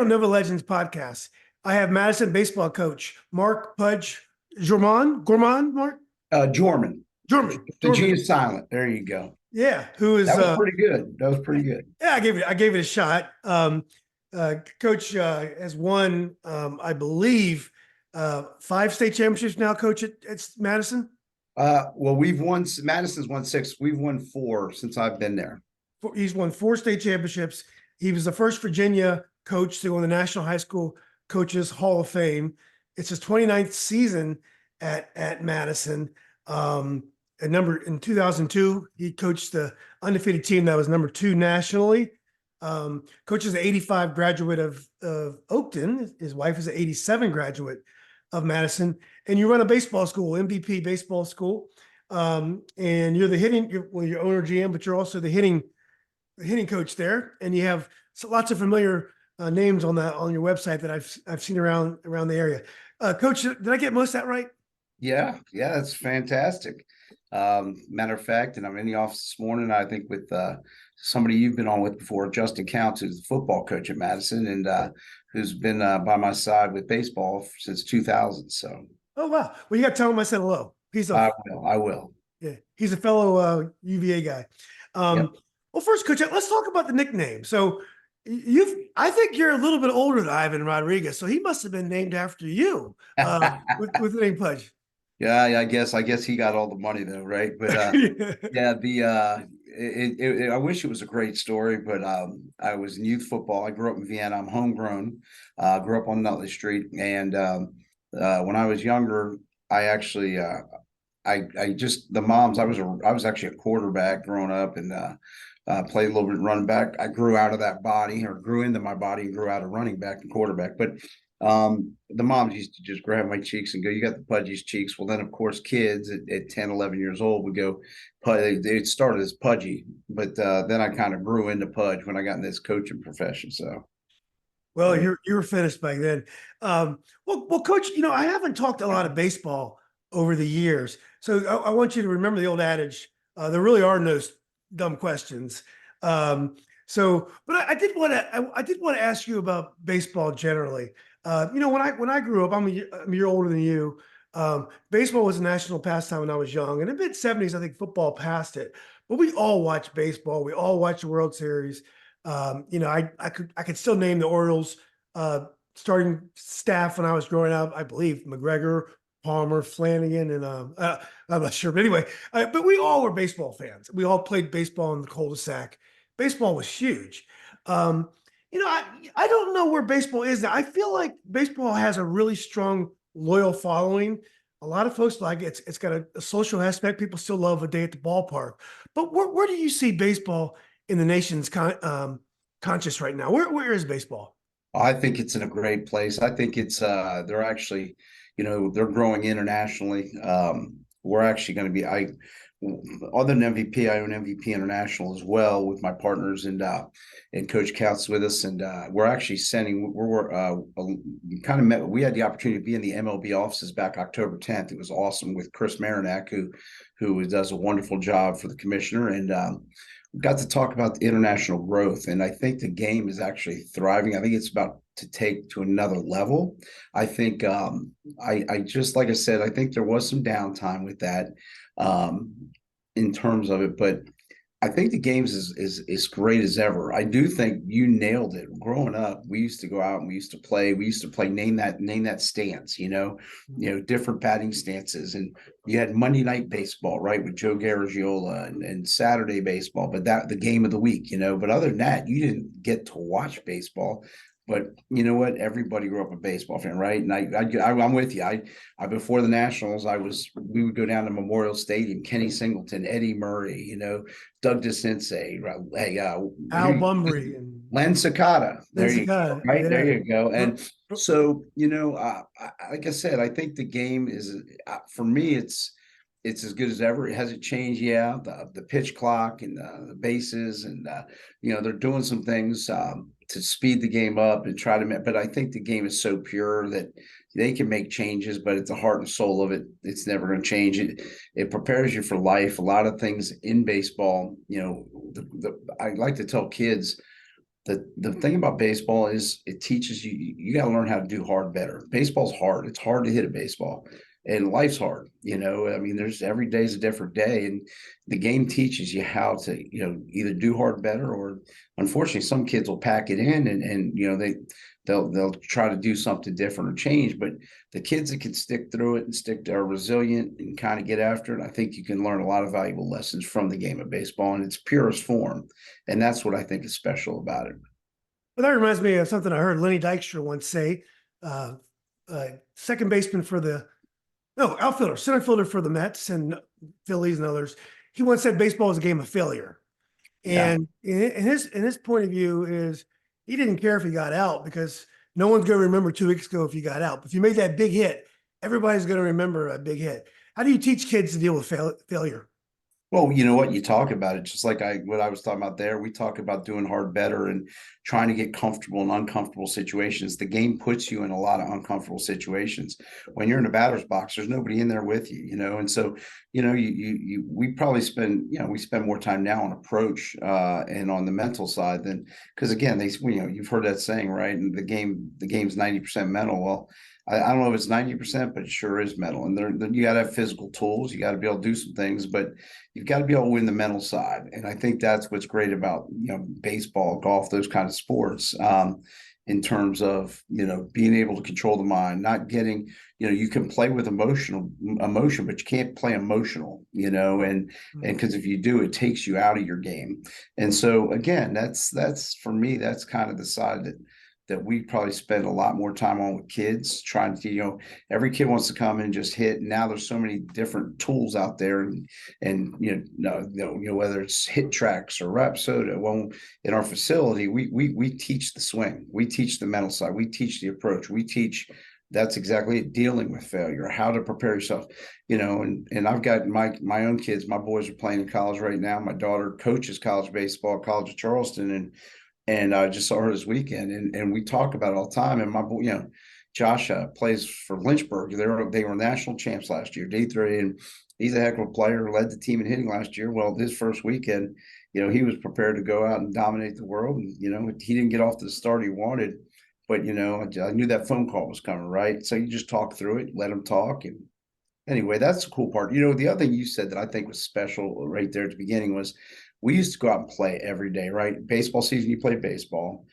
on Nova Legends podcast, I have Madison baseball coach Mark Pudge Gjormand, Mark Jorman. Jorman, The G Jorman. is silent. There you go. Yeah, who is That was pretty good. That was pretty good. yeah, I gave it a shot. Coach has won, I believe, 5 state championships now. Coach at Madison. Well, Madison's won 6. We've won 4 since I've been there. He's won 4 state championships. He was the first Virginia coach to win the National High School Coaches Hall of Fame. It's his 29th season at Madison. In 2002, he coached the undefeated team that was number 2 nationally. Coach is an 85 graduate of Oakton. His wife is an 87 graduate of Madison. And you run a baseball school, MVP baseball school. And you're the you're owner GM, but you're also the hitting coach there. And you have lots of familiar names on your website that I've seen around the area. Coach, did I get most of that right? Yeah, that's fantastic. Matter of fact, and I'm in the office this morning, I think with somebody you've been on with before, Justin Counts, who's the football coach at Madison and who's been by my side with baseball since 2000. So, oh wow, well, you got to tell him I said hello. I will. Yeah, he's a fellow UVA guy. Yep. Well, first, Coach, let's talk about the nickname. So, I think you're a little bit older than Ivan Rodriguez, so he must have been named after you with the name Pudge. Yeah, I guess he got all the money though, right? But yeah, I wish it was a great story, but I was in youth football. I grew up in Vienna. I'm homegrown. Grew up on Nutley Street, and when I was younger, I actually I just the moms. I was actually a quarterback growing up, and played a little bit running back. I grew out of that body, or grew into my body, and grew out of running back and quarterback, but. The moms used to just grab my cheeks and go, "You got the Pudgy's cheeks." Well, then of course kids at 10, 11 years old would go, it started as Pudgy, but then I kind of grew into Pudge when I got in this coaching profession. So, well, you were finished by then. Well, Coach, I haven't talked a lot of baseball over the years, so I want you to remember the old adage: there really are no dumb questions. But I did want to ask you about baseball generally. When I grew up, I'm a year older than you. Baseball was a national pastime when I was young. In the mid '70s, I think football passed it. But we all watched baseball. We all watched the World Series. I could still name the Orioles starting staff when I was growing up. I believe McGregor, Palmer, Flanagan, and I'm not sure. But anyway, but we all were baseball fans. We all played baseball in the cul-de-sac. Baseball was huge. I don't know where baseball is now. I feel like baseball has a really strong, loyal following. A lot of folks like it. It's got a social aspect. People still love a day at the ballpark. But where do you see baseball in the nation's conscious right now? Where is baseball? I think it's in a great place. I think it's they're actually, they're growing internationally. We're actually going to be other than MVP, I own MVP International as well with my partners, and Coach Counts with us, and we're actually we had the opportunity to be in the MLB offices back October 10th. It was awesome with Chris Marinak, who does a wonderful job for the commissioner, and we got to talk about the international growth, and I think the game is actually thriving. I think it's about to take to another level. I think I just, like I said, I think there was some downtime with that in terms of it, but I think the games is great as ever. I do think you nailed it. Growing up, we used to go out and we used to play name that stance, different batting stances, and you had Monday Night Baseball, right, with Joe Garagiola, and Saturday baseball, but that the game of the week, but other than that, you didn't get to watch baseball. But you know what? Everybody grew up a baseball fan, right? And I'm with you. I before the Nationals, we would go down to Memorial Stadium, Kenny Singleton, Eddie Murray, Doug DeCinces, Al Bumbry, and Len Cicada. There you go. Right, yeah. There you go. And so, like I said, I think the game is, for me, it's as good as ever. It hasn't changed. Yeah, the pitch clock and the bases, and they're doing some things to speed the game up and try to. But I think the game is so pure that they can make changes, but it's the heart and soul of it. It's never going to change. It prepares you for life. A lot of things in baseball. I like to tell kids, the thing about baseball is it teaches you got to learn how to do hard better. Baseball's hard. It's hard to hit a baseball, and life's hard. I mean, there's every day is a different day, and the game teaches you how to either do hard better, or unfortunately some kids will pack it in and they'll try to do something different or change. But the kids that can stick through it and are resilient and kind of get after it, I think you can learn a lot of valuable lessons from the game of baseball in its purest form. And that's what I think is special about it. Well, that reminds me of something I heard Lenny Dykstra once say. Uh, Second baseman for outfielder, center fielder for the Mets and Phillies and others. He once said baseball is a game of failure. Yeah. And in his point of view is he didn't care if he got out, because no one's going to remember 2 weeks ago if you got out. But if you made that big hit, everybody's going to remember a big hit. How do you teach kids to deal with failure? Well, you know what, you talk about it just like what I was talking about there. We talk about doing hard better and trying to get comfortable in uncomfortable situations. The game puts you in a lot of uncomfortable situations. When you're in a batter's box, there's nobody in there with you, and so we probably we spend more time now on approach and on the mental side than, because again, you've heard that saying, right? And the game's 90% mental. Well, I don't know if it's 90%, but it sure is mental. And you got to have physical tools. You got to be able to do some things, but you've got to be able to win the mental side. And I think that's what's great about, baseball, golf, those kind of sports, in terms of, being able to control the mind, not getting, you can play with emotion, but you can't play emotional, and because if you do, it takes you out of your game. And so again, that's for me, that's kind of the side that we probably spend a lot more time on with kids, trying to, every kid wants to come and just hit. And now there's so many different tools out there, and whether it's hit tracks or Rapsoda. Well, in our facility, we teach the swing, we teach the mental side, we teach the approach, we teach. That's exactly it, dealing with failure, how to prepare yourself, and I've got my own kids. My boys are playing in college right now. My daughter coaches college baseball, College of Charleston, and I just saw her this weekend, and we talk about it all the time. And my boy, Josh plays for Lynchburg. They were national champs last year, D3, and he's a heck of a player. Led the team in hitting last year. Well, his first weekend, he was prepared to go out and dominate the world. And he didn't get off to the start he wanted, but I knew that phone call was coming, right? So you just talk through it, let him talk, and anyway, that's the cool part. The other thing you said that I think was special right there at the beginning was, we used to go out and play every day, right? Baseball season, you played baseball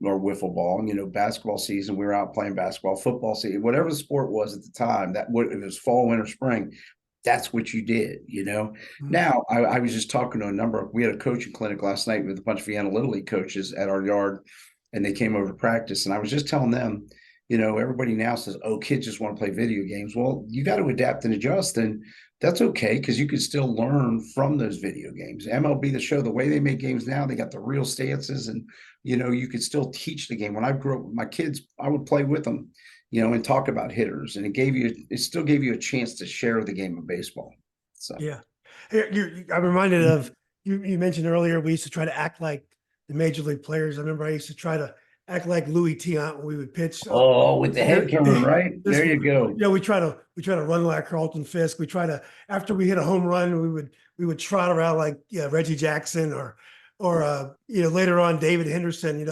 or wiffle ball. And, basketball season, we were out playing basketball. Football season, whatever the sport was at the time, if it was fall, winter, spring, that's what you did, Mm-hmm. Now, I was just talking to we had a coaching clinic last night with a bunch of Vienna Little League coaches at our yard, and they came over to practice. And I was just telling them, everybody now says, oh, kids just want to play video games. Well, you got to adapt and adjust. And that's okay, because you can still learn from those video games. MLB The Show, the way they make games now, they got the real stances, and you could still teach the game. When I grew up with my kids, I would play with them, and talk about hitters, and it still gave you a chance to share the game of baseball. So yeah, I'm reminded of you mentioned earlier, we used to try to act like the major league players. I remember I used to try to act like Louis Tiant when we would pitch. With the head turn, right? There you go. We try to run like Carlton Fisk. We try to, after we hit a home run, we would trot around like Reggie Jackson or later on David Henderson.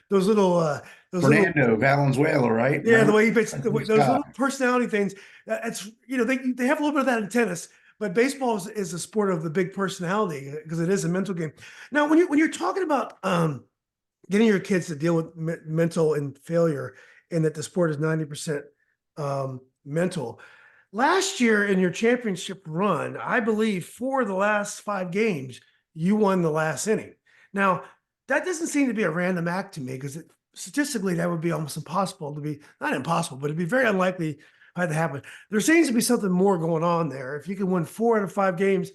Those little Fernando Valenzuela, right? Yeah, the way he pitched, those little personality things. That's they have a little bit of that in tennis. But baseball is a sport of the big personality, because it is a mental game. Now, when you're talking about getting your kids to deal with mental and failure, and that the sport is 90% mental. Last year in your championship run, I believe 4 of the last 5 games, you won the last inning. Now, that doesn't seem to be a random act to me, because statistically that would be almost impossible to be, not impossible, but it'd be very unlikely for that to happen. There seems to be something more going on there. If you can win 4 out of 5 games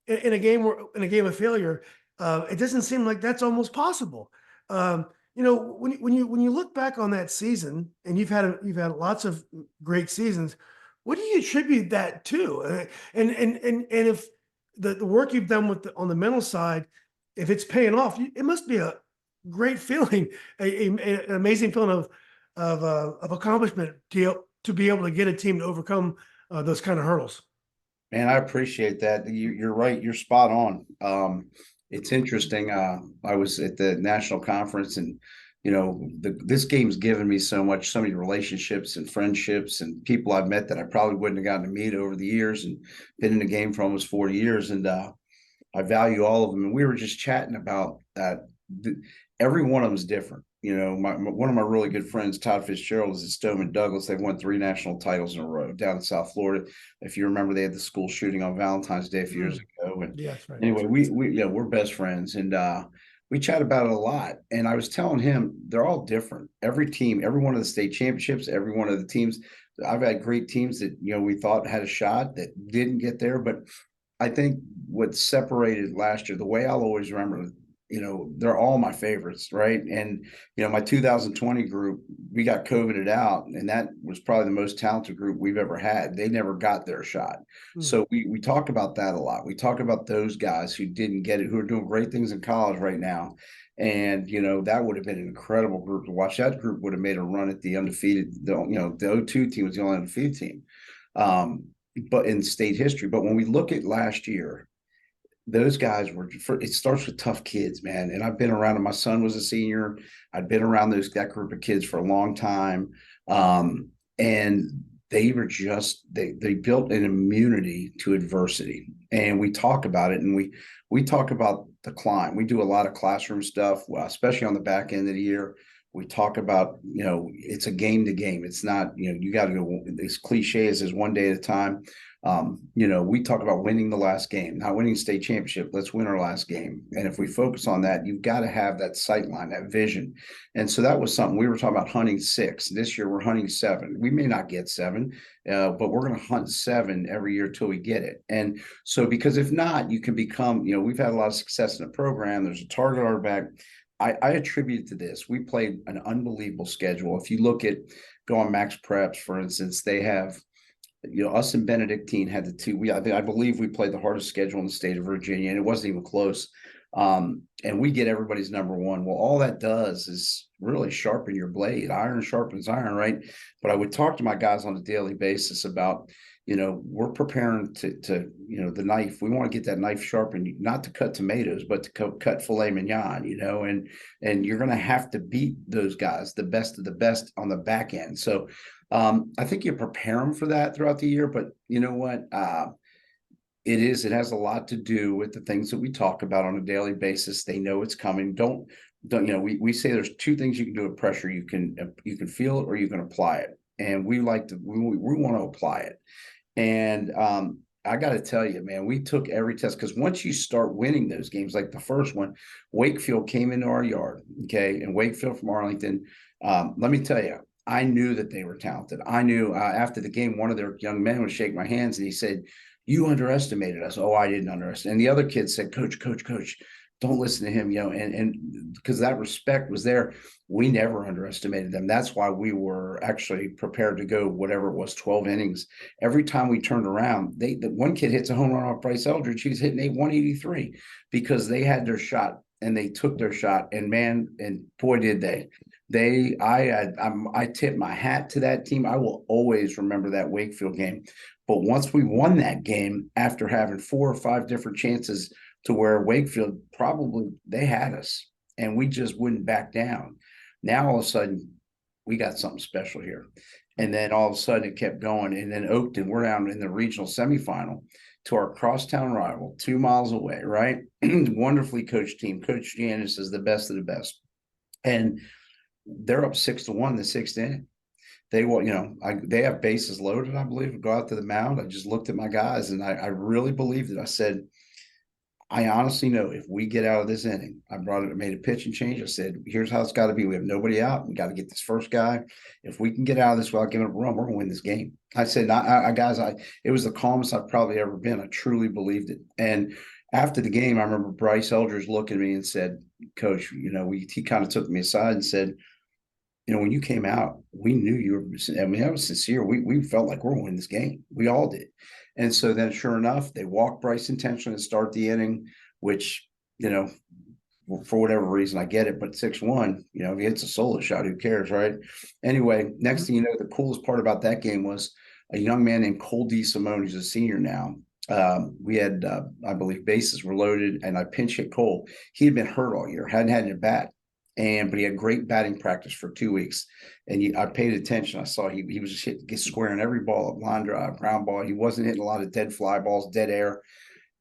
in a game of failure, it doesn't seem like that's almost possible. When you look back on that season, and you've had lots of great seasons, what do you attribute that to? And if the work you've done on the mental side, if it's paying off, it must be a great feeling, an amazing feeling of accomplishment to be able to get a team to overcome those kind of hurdles. Man, I appreciate that. You're right. You're spot on. It's interesting. I was at the national conference, and this game's given me so many relationships and friendships and people I've met that I probably wouldn't have gotten to meet over the years, and been in the game for almost 40 years. And I value all of them. And we were just chatting about that. Every one of them is different. One of my really good friends, Todd Fitzgerald, is at Stoneman Douglas. They've won 3 national titles in a row down in South Florida. If you remember, they had the school shooting on Valentine's Day a few years ago. And yeah, that's right. anyway, we're best friends, and we chat about it a lot. And I was telling him they're all different. Every team, every one of the state championships, every one of the teams. I've had great teams that we thought had a shot that didn't get there, but I think what separated last year, the way I'll always remember, they're all my favorites, right? And my 2020 group, we got COVIDed out, and that was probably the most talented group we've ever had. They never got their shot. So we talk about that a lot. We talk about those guys who didn't get it, who are doing great things in college right now. And that would have been an incredible group to watch. That group would have made a run at the undefeated. The 02 team was the only undefeated team, but in state history. But when we look at last year, those guys it starts with tough kids, man. And I've been around them. My son was a senior. I'd been around that group of kids for a long time. And they were they built an immunity to adversity. And we talk about it, and we talk about the climb. We do a lot of classroom stuff, especially on the back end of the year. We talk about, it's a game to game. It's not, you got to go as cliche as is one day at a time. We talk about winning the last game, not winning state championship. Let's win our last game. And if we focus on that, you've got to have that sight line, that vision. And so that was something we were talking about, hunting 6. This year we're hunting 7. We may not get 7, but we're going to hunt 7 every year till we get it. And so, because if not, you can become, we've had a lot of success in the program. There's a target on our back. I attribute it to this. We played an unbelievable schedule. If you look at go on Max Preps, for instance, they have, us and Benedictine had the 2. I believe we played the hardest schedule in the state of Virginia, and it wasn't even close. And we get everybody's number 1. Well, all that does is really sharpen your blade. Iron sharpens iron, right? But I would talk to my guys on a daily basis about, we're preparing to the knife. We want to get that knife sharpened, not to cut tomatoes, but to cut filet mignon, and you're going to have to beat those guys, the best of the best on the back end. So I think you prepare them for that throughout the year, but you know what? It has a lot to do with the things that we talk about on a daily basis. They know it's coming. Don't, we say there's 2 things you can do with pressure. You can feel it, or you can apply it. And we want to apply it. And I got to tell you, man, we took every test, because once you start winning those games, like the first one, Wakefield came into our yard, okay, and Wakefield from Arlington. Let me tell you, I knew that they were talented. I knew after the game, one of their young men would shake my hands, and he said, "You underestimated us." Oh, I didn't underestimate. And the other kid said, Coach, don't listen to him, and because that respect was there. We never underestimated them. That's why we were actually prepared to go whatever it was, 12 innings. Every time we turned around, the one kid hits a home run off Bryce Eldridge. He was hitting 183 because they had their shot, and they took their shot. And man, and boy, did they. I tip my hat to that team. I will always remember that Wakefield game. But once we won that game, after having 4 or 5 different chances, to where Wakefield probably they had us, and we just wouldn't back down. Now all of a sudden we got something special here. And then all of a sudden it kept going. And then Oakton, we're down in the regional semifinal to our crosstown rival, 2 miles away, right? Wonderfully coached team. Coach Giannis is the best of the best. And they're up 6-1 in the 6th inning. They have bases loaded, I believe, go out to the mound. I just looked at my guys, and I really believed it. I said, I honestly know if we get out of this inning, I made a pitching change. I said, here's how it's got to be. We have nobody out. We got to get this first guy. If we can get out of this without giving up a run, we're going to win this game. I said, guys, it was the calmest I've probably ever been. I truly believed it. And after the game, I remember Bryce Eldridge looked at me and said, Coach, he kind of took me aside and said, when you came out, we knew you were, I was sincere. We felt like we're going to win this game. We all did. And so then sure enough, they walked Bryce intentionally to start the inning, which, for whatever reason, I get it, but 6-1, if he hits a solo shot, who cares, right? Anyway, next thing you know, the coolest part about that game was a young man named Cole D. Simone, who's a senior now. We had, I believe, bases were loaded, and I pinch hit Cole. He had been hurt all year, hadn't had a bat, but he had great batting practice for 2 weeks. And I paid attention. I saw he was just squaring every ball up, line drive, ground ball. He wasn't hitting a lot of dead fly balls, dead air.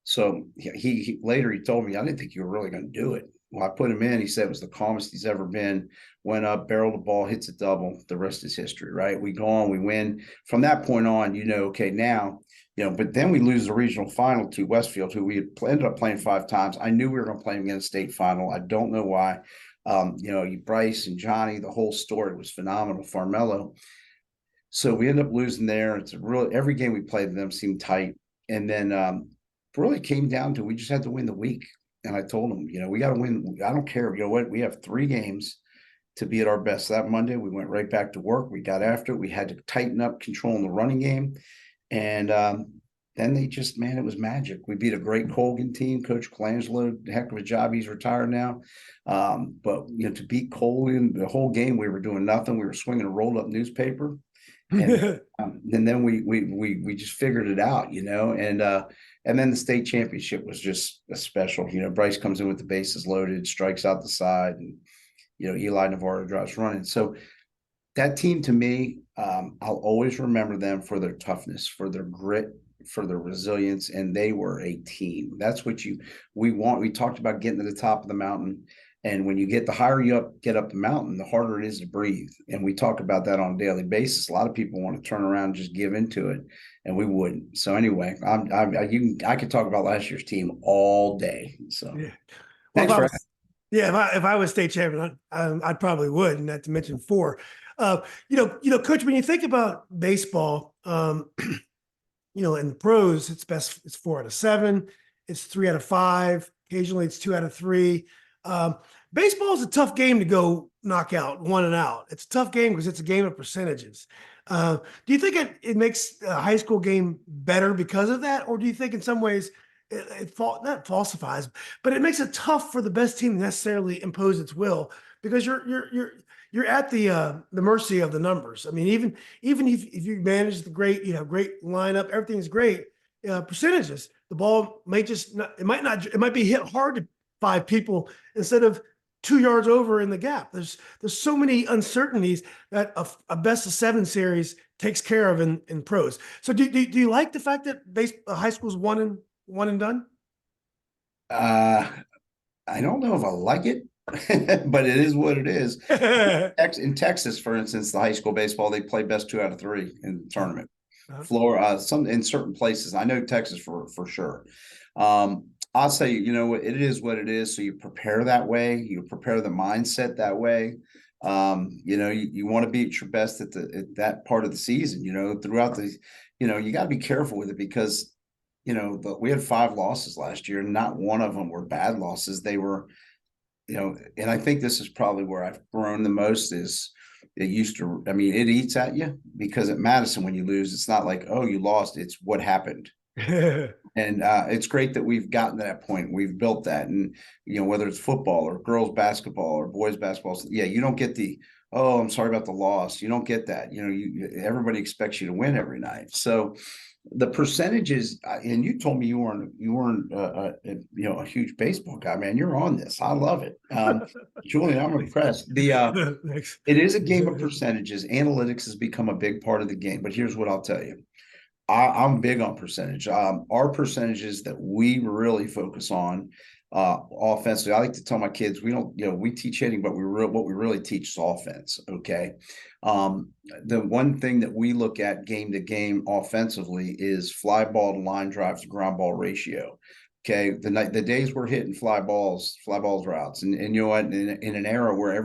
So he later he told me, I didn't think you were really going to do it. Well, I put him in. He said it was the calmest he's ever been. Went up, barreled the ball, hits a double. The rest is history, right? We go on, we win. From that point on, okay, now, but then we lose the regional final to Westfield, who we had ended up playing 5 times. I knew we were going to play them in a state final. I don't know why. Bryce and Johnny, the whole story was phenomenal. Farmello. So we end up losing there. It's really every game we played them seemed tight. And then really came down to we just had to win the week. And I told them, we got to win. I don't care. You know what? We have 3 games to be at our best. That Monday, we went right back to work. We got after it. We had to tighten up controlling the running game. And then they just, man, it was magic. We beat a great Colgan team. Coach Colangelo, heck of a job. He's retired now. But, to beat Colgan, the whole game, we were doing nothing. We were swinging a rolled up newspaper. And then we just figured it out, and then the state championship was just a special. Bryce comes in with the bases loaded, strikes out the side, and Eli Navarro drives running. So that team, to me, I'll always remember them for their toughness, for their grit, for their resilience, and they were a team. That's what we want. We talked about getting to the top of the mountain. And when you the higher you get up the mountain, the harder it is to breathe. And we talk about that on a daily basis. A lot of people want to turn around and just give into it, and we wouldn't. So anyway, I could talk about last year's team all day. So yeah. Well, if I was state champion, I'd probably would, not to mention 4. Coach, when you think about baseball, in the pros, it's 4 out of 7, it's 3 out of 5. Occasionally, it's 2 out of 3. Baseball is a tough game to go knock out 1 and out. It's a tough game because it's a game of percentages. Do you think it makes a high school game better because of that? Or do you think in some ways it not falsifies, but it makes it tough for the best team to necessarily impose its will, because you're at the mercy of the numbers. I mean, even if you manage the great lineup, everything's great, percentages, the ball might it might be hit hard to 5 people instead of 2 yards over in the gap. There's so many uncertainties that a best of 7 series takes care of in pros. So do you like the fact that high school's one and done? I don't know if I like it, but it is what it is. In Texas, for instance, the high school baseball, they play best 2 out of 3 in the tournament. Florida, some in certain places. I know Texas for sure. I'll say, it is what it is. So you prepare that way. You prepare the mindset that way. You want to be at your best at that part of the season. Throughout the, you got to be careful with it, because we had 5 losses last year, and not one of them were bad losses. They were, and I think this is probably where I've grown the most. Is it eats at you, because at Madison, when you lose, it's not like, oh, you lost. It's what happened. And it's great that we've gotten to that point. We've built that. And, whether it's football or girls basketball or boys basketball, you don't get oh, I'm sorry about the loss. You don't get that. Everybody expects you to win every night. So the percentages, and you told me you weren't a huge baseball guy, man. You're on this. I love it. Julian, I'm impressed. It is a game of percentages. Analytics has become a big part of the game, but here's what I'll tell you. I'm big on percentage. Our percentages that we really focus on offensively. I like to tell my kids, we teach hitting, but what we really teach is offense. Okay. The one thing that we look at game to game offensively is fly ball to line drives to ground ball ratio. Okay. The days we're hitting fly balls routes, and you know what, in an era where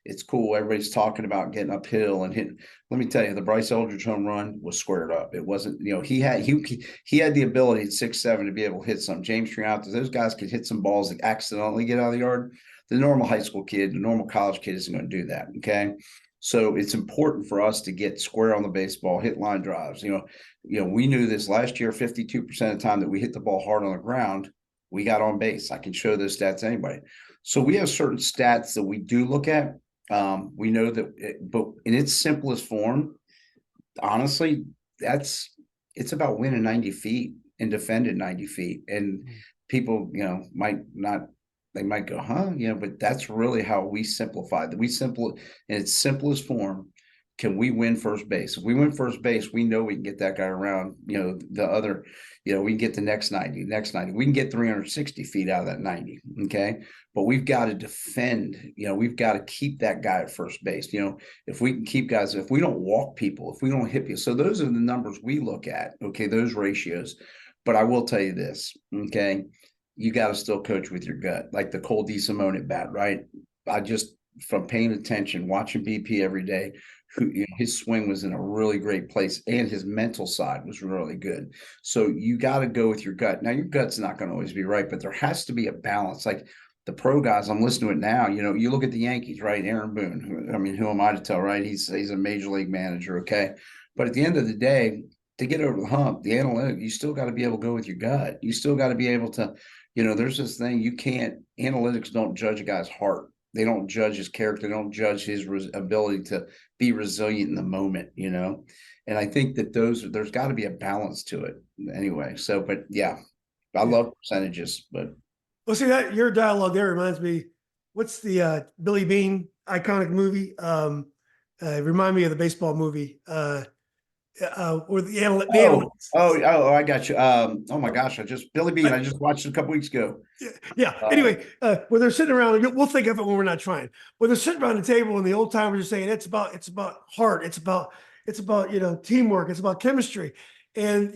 it's cool, everybody's talking about getting uphill and hitting. Let me tell you, the Bryce Eldridge home run was squared up. It wasn't, he had the ability at 6'7" to be able to hit some. James Triantos, those guys could hit some balls that accidentally get out of the yard. The normal high school kid, the normal college kid isn't going to do that. Okay. So it's important for us to get square on the baseball, hit line drives. We knew this last year, 52% of the time that we hit the ball hard on the ground, we got on base. I can show those stats to anybody. So we have certain stats that we do look at. We know that, but in its simplest form, honestly, it's about winning 90 feet. and defended 90 feet. And people, might not, they might go, huh? But that's really how we simplify that. In its simplest form, can we win first base? If we win first base, we know we can get that guy around, the other, we can get the next 90, we can get 360 feet out of that 90. Okay. But we've got to defend, we've got to keep that guy at first base. If we can keep guys, if we don't walk people, if we don't hit people. So those are the numbers we look at. Okay. Those ratios. But I will tell you this. Okay. You got to still coach with your gut, like the Cole DeSimone at bat, right? From paying attention, watching BP every day, his swing was in a really great place and his mental side was really good. So you got to go with your gut. Now, your gut's not going to always be right, but there has to be a balance. Like the pro guys, I'm listening to it now. You look at the Yankees, right? Aaron Boone. Who am I to tell, right? He's a major league manager, okay? But at the end of the day, to get over the hump, the analytic, you still got to be able to go with your gut. You still got to be able to, there's this thing analytics don't judge a guy's heart. They don't judge his character. They don't judge his ability to be resilient in the moment, And I think that there's got to be a balance to it anyway. So, but yeah, I love percentages, but. Well, see that your dialogue there reminds me, what's the Billy Bean iconic movie? Remind me of the baseball movie. Or the analytics. I got you. Oh my gosh, Billy Bean. I just watched it a couple weeks ago. Yeah. Anyway, when they're sitting around, we'll think of it when we're not trying. When they're sitting around the table, and the old timers are saying it's about heart, it's about teamwork, it's about chemistry, and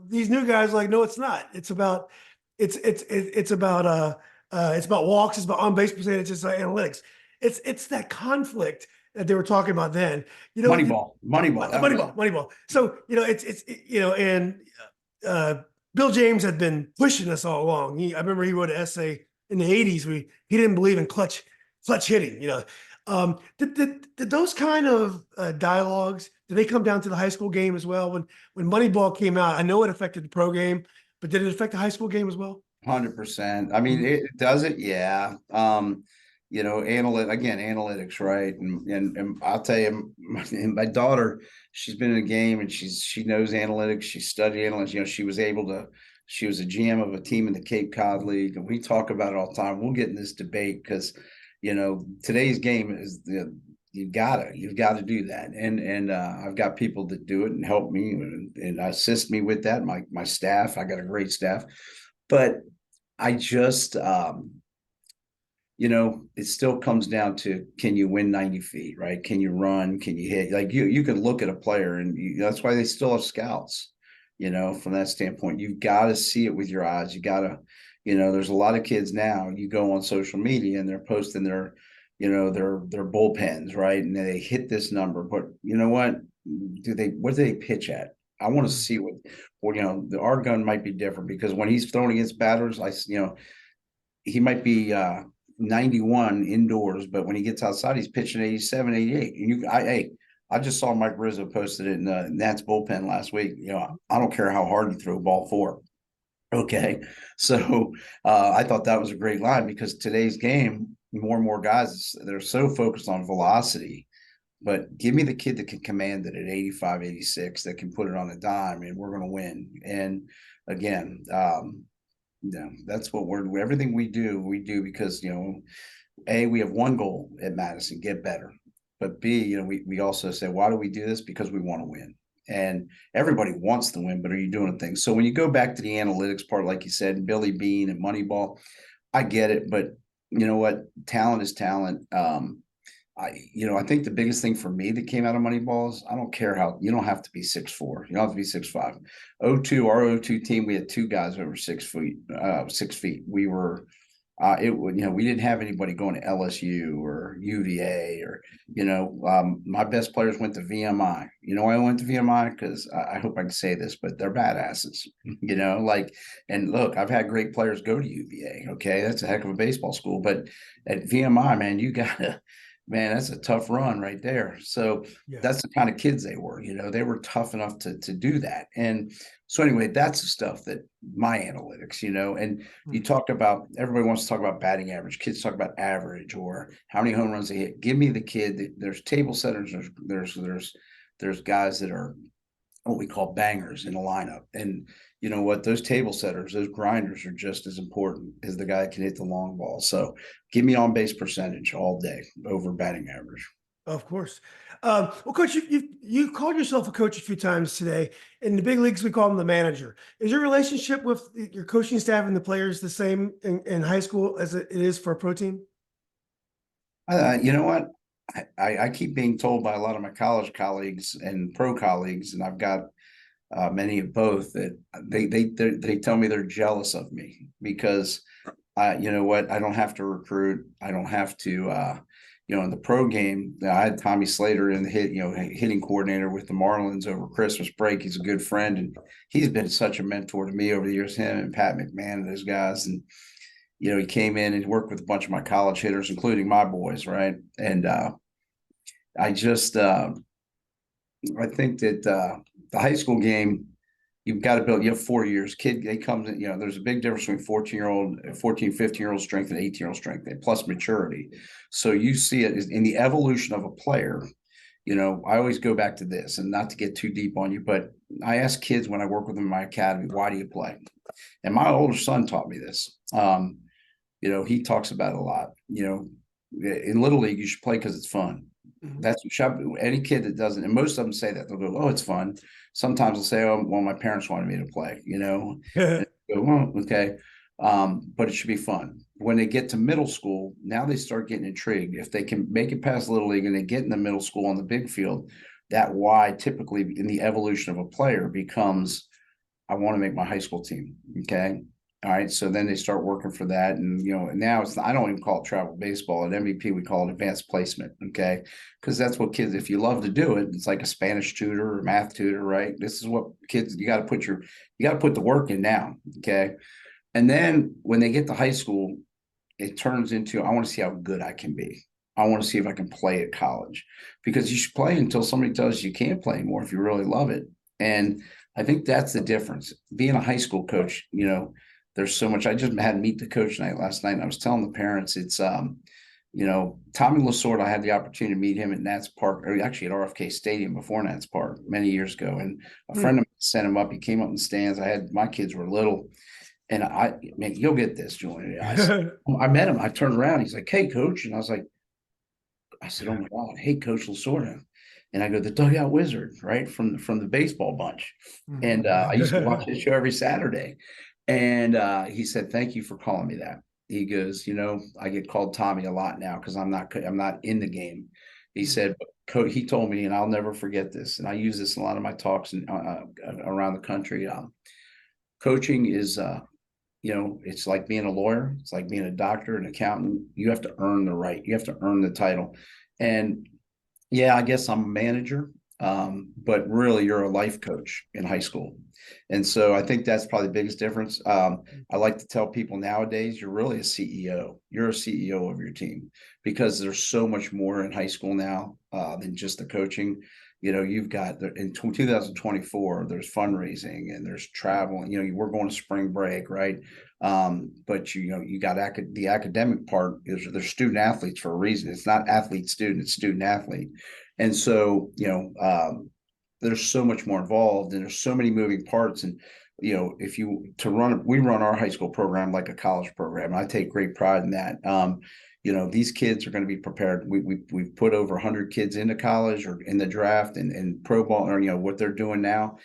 these new guys are like, no, it's not. It's about walks, it's about on base percentage, it's analytics. It's that conflict that they were talking about then. Moneyball. So and Bill James had been pushing us all along. I remember he wrote an essay in the '80s where he didn't believe in clutch hitting. Did those kind of dialogues, did they come down to the high school game as well? When Moneyball came out, I know it affected the pro game, but did it affect the high school game as well? 100%. It does it. Yeah. Analytics, right? And I'll tell you, my daughter, she's been in a game and she knows analytics. She studied analytics. She was a GM of a team in the Cape Cod League, and we talk about it all the time. We'll get in this debate because, today's game is you've got to do that. And I've got people that do it and help me and assist me with that. My staff, I got a great staff, but I just, it still comes down to, can you win 90 feet, right? Can you run? Can you hit? Like you could look at a player and that's why they still have scouts, from that standpoint. You've got to see it with your eyes. You got to, there's a lot of kids now, you go on social media and they're posting their bullpens, right? And they hit this number, but you know what? What do they pitch at? I want to see our gun might be different because when he's throwing against batters, he might be 91 indoors, but when he gets outside, he's pitching 87, 88. And I just saw Mike Rizzo posted it in the Nats bullpen last week. I don't care how hard you throw ball 4. Okay. So I thought that was a great line because today's game, more and more guys, they're so focused on velocity, but give me the kid that can command it at 85, 86, that can put it on a dime, and we're going to win. And again, that's what everything we do because, A, we have one goal at Madison, get better. But B, we also say, why do we do this? Because we want to win. And everybody wants to win, but are you doing things? So when you go back to the analytics part, like you said, Billy Bean and Moneyball, I get it, but you know what? Talent is talent. I think the biggest thing for me that came out of Moneyball is I don't care how, you don't have to be 6'4". You don't have to be 6'5". Our 02 team, we had 2 guys over 6 feet. 6 feet. We were, we didn't have anybody going to LSU or UVA or, my best players went to VMI. Why I went to VMI? Because I hope I can say this, but they're badasses, and look, I've had great players go to UVA. Okay. That's a heck of a baseball school, but at VMI, man, that's a tough run right there. So that's the kind of kids they were, they were tough enough to do that. And so anyway, that's the stuff that my analytics, and you talk about, everybody wants to talk about batting average. Kids talk about average or how many home runs they hit. Give me the kid that there's table setters. There's guys that are what we call bangers in the lineup. And you know what, those table setters, those grinders are just as important as the guy that can hit the long ball. So give me on base percentage all day over batting average. Of course. Well, Coach, you called yourself a coach a few times today. In the big leagues, we call him the manager. Is your relationship with your coaching staff and the players the same in high school as it is for a pro team? You know what? I keep being told by a lot of my college colleagues and pro colleagues, and I've got many of both, that they tell me they're jealous of me because you know what, I don't have to recruit, I don't have to in the pro game, I had Tommy Slater in the hitting coordinator with the Marlins over Christmas break. He's a good friend, and he's been such a mentor to me over the years, him and Pat McMahon and those guys. And he came in and worked with a bunch of my college hitters, including my boys, right? And I just I think that the high school game, you've got to build. You have 4 years. Kid, they come in, there's a big difference between 15-year-old strength and 18-year-old strength, plus maturity. So you see it in the evolution of a player. I always go back to this, and not to get too deep on you, but I ask kids when I work with them in my academy, why do you play? And my older son taught me this. He talks about it a lot. In Little League, you should play because it's fun. That's what any kid that doesn't, and most of them say that, they'll go, "Oh, it's fun." Sometimes they'll say, "Oh, well, my parents wanted me to play," and go, "Well, okay." But it should be fun. When they get to middle school, now they start getting intrigued. If they can make it past Little League and they get in the middle school on the big field, that why typically in the evolution of a player becomes, I want to make my high school team. Okay. All right. So then they start working for that. And, now I don't even call it travel baseball. At MVP, we call it advanced placement. Okay. Because that's what kids, if you love to do it, it's like a Spanish tutor or math tutor, right? This is what kids, you got to put the work in now. Okay. And then when they get to high school, it turns into, I want to see how good I can be. I want to see if I can play at college, because you should play until somebody tells you can't play anymore if you really love it. And I think that's the difference. Being a high school coach, there's so much. I just had meet the coach night last night, and I was telling the parents, it's Tommy Lasorda, I had the opportunity to meet him at Nats Park, or actually at RFK Stadium before Nats Park many years ago. And a friend of mine sent him up. He came up in the stands. My kids were little. And man, you'll get this, Julian. I met him. I turned around. He's like, "Hey, coach." And I said, "Oh my God, hey, Coach Lasorda." And I go, "The Dugout Wizard, right? From the baseball bunch." And I used to watch his show every Saturday. And he said, "Thank you for calling me that." He goes, "I get called Tommy a lot now because I'm not in the game." He said, "Coach," he told me, and I'll never forget this, and I use this in a lot of my talks around the country. Coaching is it's like being a lawyer. It's like being a doctor, an accountant. You have to earn the right. You have to earn the title. And yeah, I guess I'm a manager, but really you're a life coach in high school. And so I think that's probably the biggest difference. I like to tell people nowadays, you're really a CEO. You're a CEO of your team, because there's so much more in high school now than just the coaching. You've got in 2024, there's fundraising and there's travel. We're going to spring break, right? But you got the academic part is there's student athletes for a reason. It's not athlete student, it's student athlete. And so, there's so much more involved, and there's so many moving parts. And, we run our high school program like a college program. I take great pride in that. These kids are going to be prepared. We've put over 100 kids into college or in the draft and pro ball, or, what they're doing now.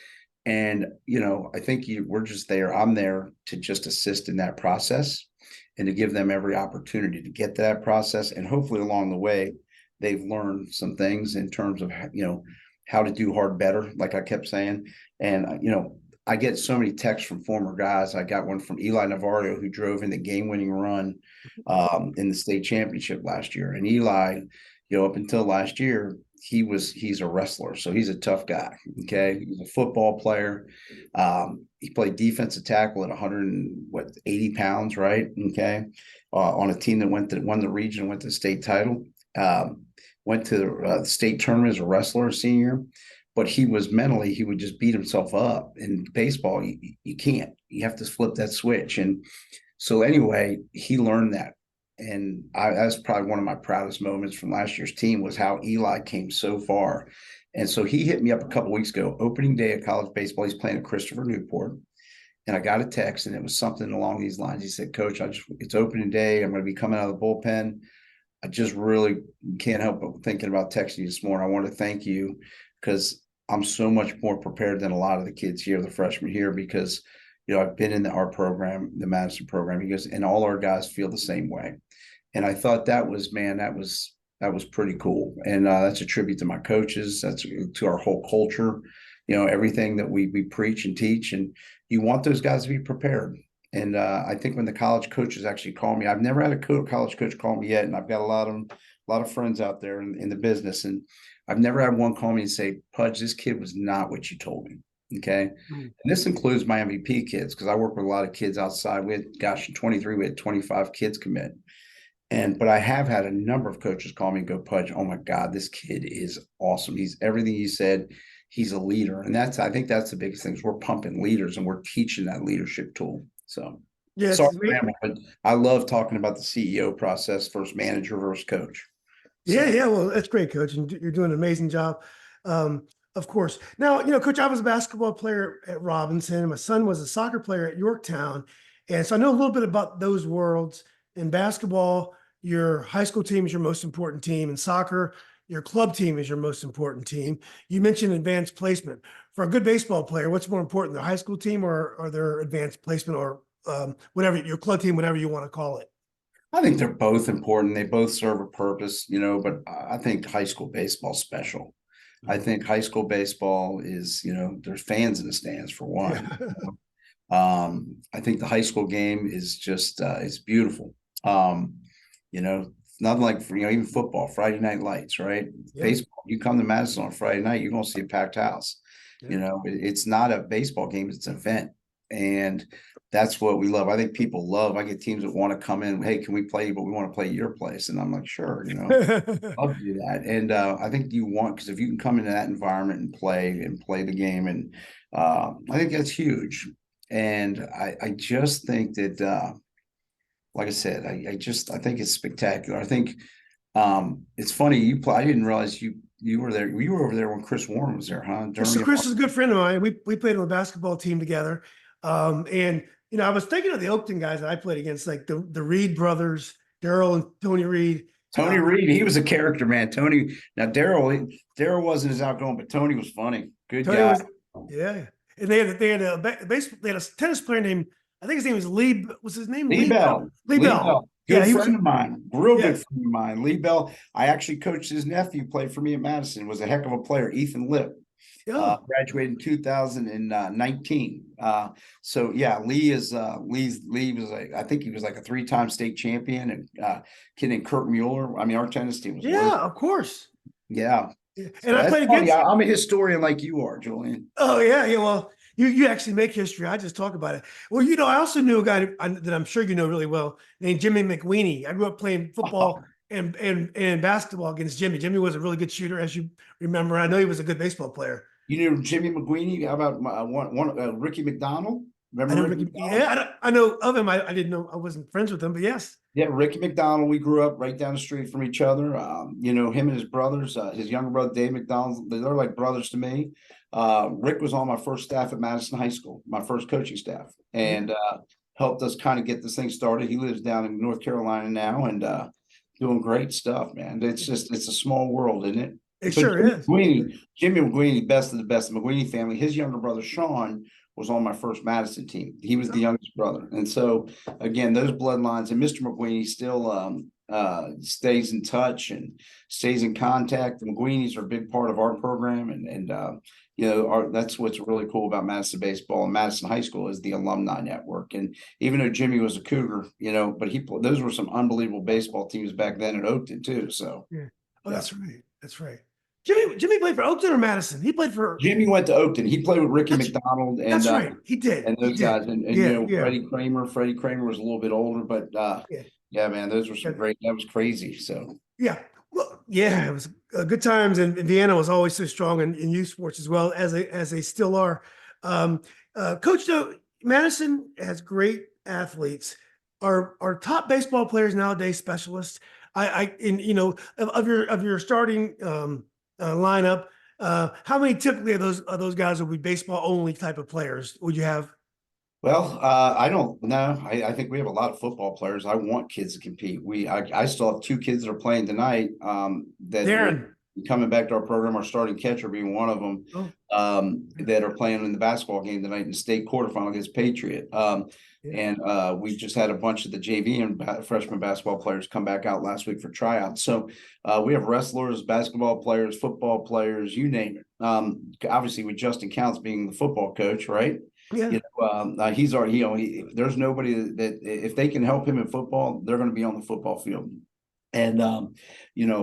And, I think we're just there. I'm there to just assist in that process and to give them every opportunity to get to that process. And hopefully along the way, they've learned some things in terms of, how to do hard better, like I kept saying. And, I get so many texts from former guys. I got one from Eli Navarro, who drove in the game-winning run in the state championship last year. And Eli, up until last year, he's a wrestler, so he's a tough guy. Okay, he's a football player. He played defensive tackle at 180 pounds, right? Okay, on a team that won the region, went to the state title. Went to the state tournament as a wrestler, senior. But he would just beat himself up. In baseball, you can't. You have to flip that switch. And so anyway, he learned that. And that's probably one of my proudest moments from last year's team, was how Eli came so far. And so he hit me up a couple of weeks ago, opening day of college baseball. He's playing at Christopher Newport. and I got a text, and it was something along these lines. He said, "Coach, it's opening day. I'm going to be coming out of the bullpen. I just really can't help but thinking about texting you this morning. I want to thank you because I'm so much more prepared than a lot of the kids here, the freshmen here, because I've been in our program, the Madison program." He goes, "And all our guys feel the same way." And I thought that was pretty cool. And that's a tribute to my coaches. That's to our whole culture, everything that we preach and teach. And you want those guys to be prepared. And I think when the college coaches actually call me, I've never had a college coach call me yet. And I've got a lot of friends out there in the business. And I've never had one call me and say, "Pudge, this kid was not what you told me." Okay. And this includes my MVP kids, because I work with a lot of kids outside. We had 25 kids commit. But I have had a number of coaches call me and go, "Pudge, oh my God, this kid is awesome. He's everything you said. He's a leader." And I think that's the biggest thing, is we're pumping leaders and we're teaching that leadership tool. So Yeah, sorry, but I love talking about the CEO process versus manager versus coach. So. Yeah. Well, that's great, Coach, and you're doing an amazing job. Of course. Now, Coach, I was a basketball player at Robinson. My son was a soccer player at Yorktown, and so I know a little bit about those worlds. In basketball, your high school team is your most important team. In soccer, your club team is your most important team. You mentioned advanced placement. For a good baseball player, what's more important, the high school team or their advanced placement, or whatever, your club team, whatever you want to call it? I think they're both important. They both serve a purpose, but I think high school baseball is special. I think high school baseball is, there's fans in the stands for one. I think the high school game is just, it's beautiful. Not like, even football, Friday night lights, right? Yeah. Baseball, you come to Madison on Friday night, you're going to see a packed house. Yeah. It's not a baseball game, it's an event. And that's what we love. I think people love, I get teams that want to come in, "Hey, can we play you? But we want to play your place." And I'm like, "Sure, love to do that." And I think you want, because if you can come into that environment and play the game, and I think that's huge. And I just think that, like I said, I think it's spectacular. I think it's funny. I didn't realize you were there. You were over there when Chris Warren was there, huh? So Chris is a good friend of mine. We played on the basketball team together. And I was thinking of the Oakton guys that I played against, like the Reed brothers, Daryl and Tony Reed. Tony Reed, he was a character, man. Now Daryl wasn't as outgoing, but Tony was funny. Good guy. Yeah. And they had a tennis player named, I think his name was Lee. Was his name Lee Bell? Lee Bell. Good friend of mine. Real good friend of mine. Lee Bell. I actually coached his nephew, played for me at Madison, was a heck of a player. Ethan Lip. Graduated in 2019. So yeah, Lee was I think he was like a 3-time state champion, and kid named Kurt Mueller. I mean, our tennis team was of course. Yeah. And so I played against. I'm a historian like you are, Julian. Oh yeah. Well, you actually make history. I just talk about it. Well, I also knew a guy that I'm sure you know really well named Jimmy McWeeny. I grew up playing football and basketball against Jimmy. Jimmy was a really good shooter, as you remember. I know he was a good baseball player. You knew Jimmy McWeeny? How about Ricky McDonald? Remember Ricky McDonald? Yeah, I know of him. I didn't know, I wasn't friends with him, but yes. Yeah, Ricky McDonald. We grew up right down the street from each other. Him and his brothers, his younger brother Dave McDonald, they're like brothers to me. Rick was on my first staff at Madison High School, my first coaching staff, and helped us kind of get this thing started. He lives down in North Carolina now, and doing great stuff, man. It's a small world, isn't it? It sure is. Jimmy McWeeny, best of the best, the McWeeny family. His younger brother Sean was on my first Madison team. He was the youngest brother, and so again, those bloodlines. And Mr. McWeeny still stays in touch and stays in contact. The McWeenys are a big part of our program, and that's what's really cool about Madison baseball and Madison High School is the alumni network. And even though Jimmy was a Cougar, but those were some unbelievable baseball teams back then at Oakton too. So yeah. That's right. That's right. Jimmy played for Oakton or Madison? He played for. Jimmy went to Oakton. He played with Ricky McDonald, and that's right. He did. And those guys, and Freddie Kramer. Freddie Kramer was a little bit older, but yeah, man, those were some great. That was crazy. So yeah, well, yeah, it was good times, and Vienna was always so strong in youth sports as well as they still are. Coach, though, Madison has great athletes. Are top baseball players nowadays specialists? Of your starting lineup, how many typically of those guys will be baseball only type of players would you have? Well, I don't know. I think we have a lot of football players. I want kids to compete. I still have two kids that are playing tonight. That will Darren. be coming back to our program. Our starting catcher being one of them. Oh, That are playing in the basketball game tonight in the state quarterfinal against Patriot. yeah. And we just had a bunch of the JV and freshman basketball players come back out last week for tryouts. So we have wrestlers, basketball players, football players, you name it. Obviously, with Justin Counts being the football coach, right? Yeah. He's already, there's nobody that if they can help him in football, they're going to be on the football field. And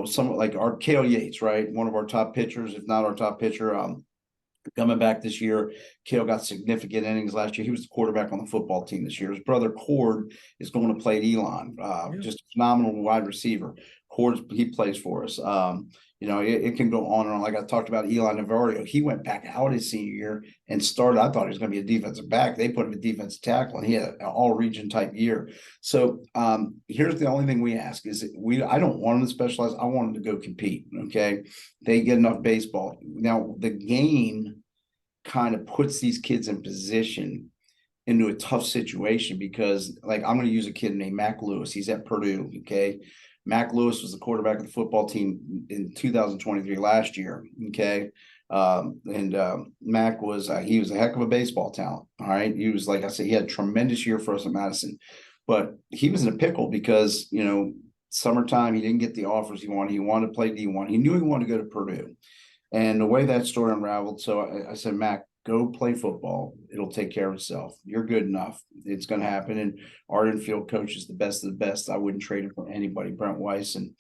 some like our Cale Yates, right? One of our top pitchers, if not our top pitcher, coming back this year. Cale got significant innings last year. He was the quarterback on the football team this year. His brother Cord is going to play at Elon, Yeah. just a phenomenal wide receiver. He plays for us. It can go on and on. Like I talked about Eli Navarro, he went back out his senior year and started. I thought he was going to be a defensive back. They put him a defensive tackle, and he had an all-region type year. So here's the only thing we ask is I don't want them to specialize. I want them to go compete. Okay, they get enough baseball. Now the game kind of puts these kids in position into a tough situation because, like, I'm going to use a kid named Mac Lewis. He's at Purdue. Okay. Mac Lewis was the quarterback of the football team in 2023 last year. Okay. Mac was, he was a heck of a baseball talent. All right. He was, like I said, he had a tremendous year for us at Madison, but he was in a pickle because, summertime, he didn't get the offers he wanted. He wanted to play D1. He knew he wanted to go to Purdue. And the way that story unraveled, so I said, Mac, go play football. It'll take care of itself. You're good enough. It's going to happen. And our infield coach is the best of the best. I wouldn't trade it for anybody, Brent Weiss. And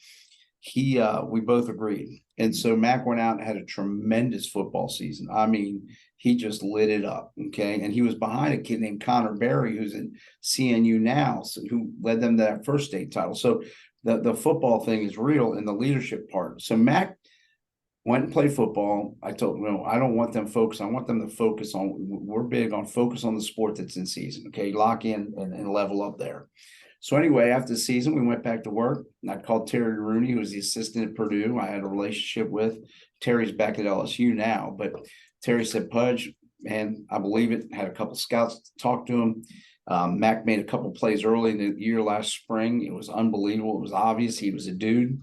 we both agreed. And so Mac went out and had a tremendous football season. I mean, he just lit it up. Okay. And he was behind a kid named Connor Berry, who's in CNU now, who led them to that first state title. So the football thing is real in the leadership part. So Mac went and played football. I told him, I don't want them focused. I want them to focus on, we're big on focus on the sport that's in season. Okay. Lock in and level up there. So anyway, after the season, we went back to work. And I called Terry Rooney, who was the assistant at Purdue. I had a relationship with. Terry's back at LSU now, but Terry said, Pudge, man, I believe it. Had a couple scouts talk to him. Mac made a couple plays early in the year last spring. It was unbelievable. It was obvious he was a dude.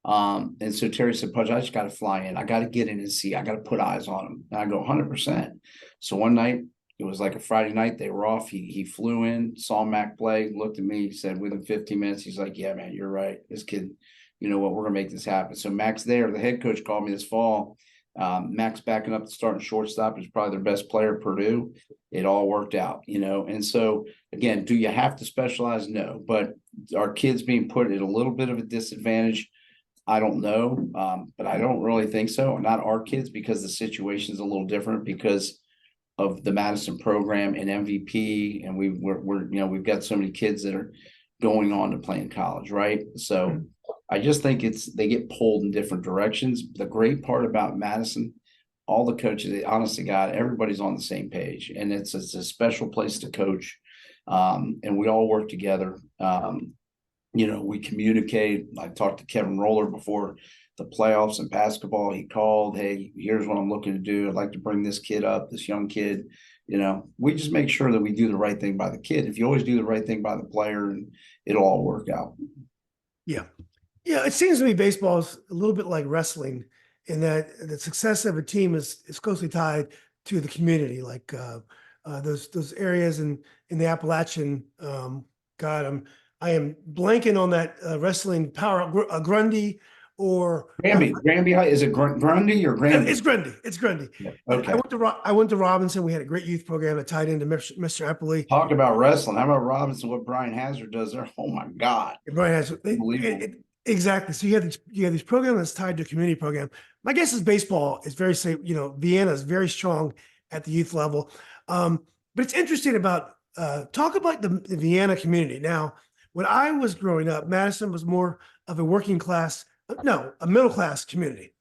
And so Terry said, Pudge, I just got to fly in. I got to get in and see. I got to put eyes on him. And I go 100%. So one night, it was like a Friday night. They were off. He flew in, saw Mac play, looked at me. He said, within 15 minutes, he's like, yeah, man, you're right. This kid, you know what? We're going to make this happen. So Mac's there. The head coach called me this fall. Mac's backing up the starting shortstop. He's probably their best player at Purdue. It all worked out, And so, again, do you have to specialize? No. But our kids being put at a little bit of a disadvantage, I don't know, but I don't really think so. Not our kids, because the situation is a little different because of the Madison program and MVP, and we've got so many kids that are going on to play in college, right? So I just think they get pulled in different directions. The great part about Madison, all the coaches, honestly, God, everybody's on the same page, and it's a special place to coach, and we all work together. We communicate. I talked to Kevin Roller before the playoffs in basketball. He called, hey, here's what I'm looking to do. I'd like to bring this kid up, this young kid. We just make sure that we do the right thing by the kid. If you always do the right thing by the player, and it'll all work out. Yeah. Yeah. It seems to me baseball is a little bit like wrestling in that the success of a team is closely tied to the community. Like those areas in the Appalachian, I am blanking on that wrestling power, Grundy or Granby High. Is it Grundy or Granby? It's Grundy. It's Grundy. Yeah. Okay. I went to Robinson. We had a great youth program that tied into Mr. Eppley. Talk about wrestling. How about Robinson? What Brian Hazard does there? Oh my God! Brian Hazard. Exactly. So you have these programs that's tied to a community program. My guess is baseball is very safe. Vienna is very strong at the youth level. But it's interesting about talk about the Vienna community. Now, when I was growing up, Madison was more of a a middle class community.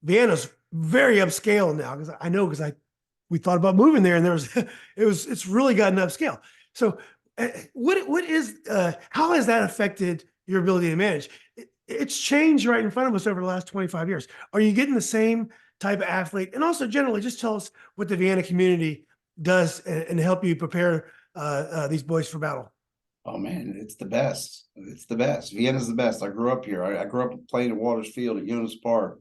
Vienna's very upscale now because we thought about moving there, and it's really gotten upscale. So, how has that affected your ability to manage? It's changed right in front of us over the last 25 years. Are you getting the same type of athlete? And also, generally, just tell us what the Vienna community does and help you prepare these boys for battle? Oh man, it's the best. It's the best. Vienna's the best. I grew up here. I grew up playing at Waters Field at Eunice Park,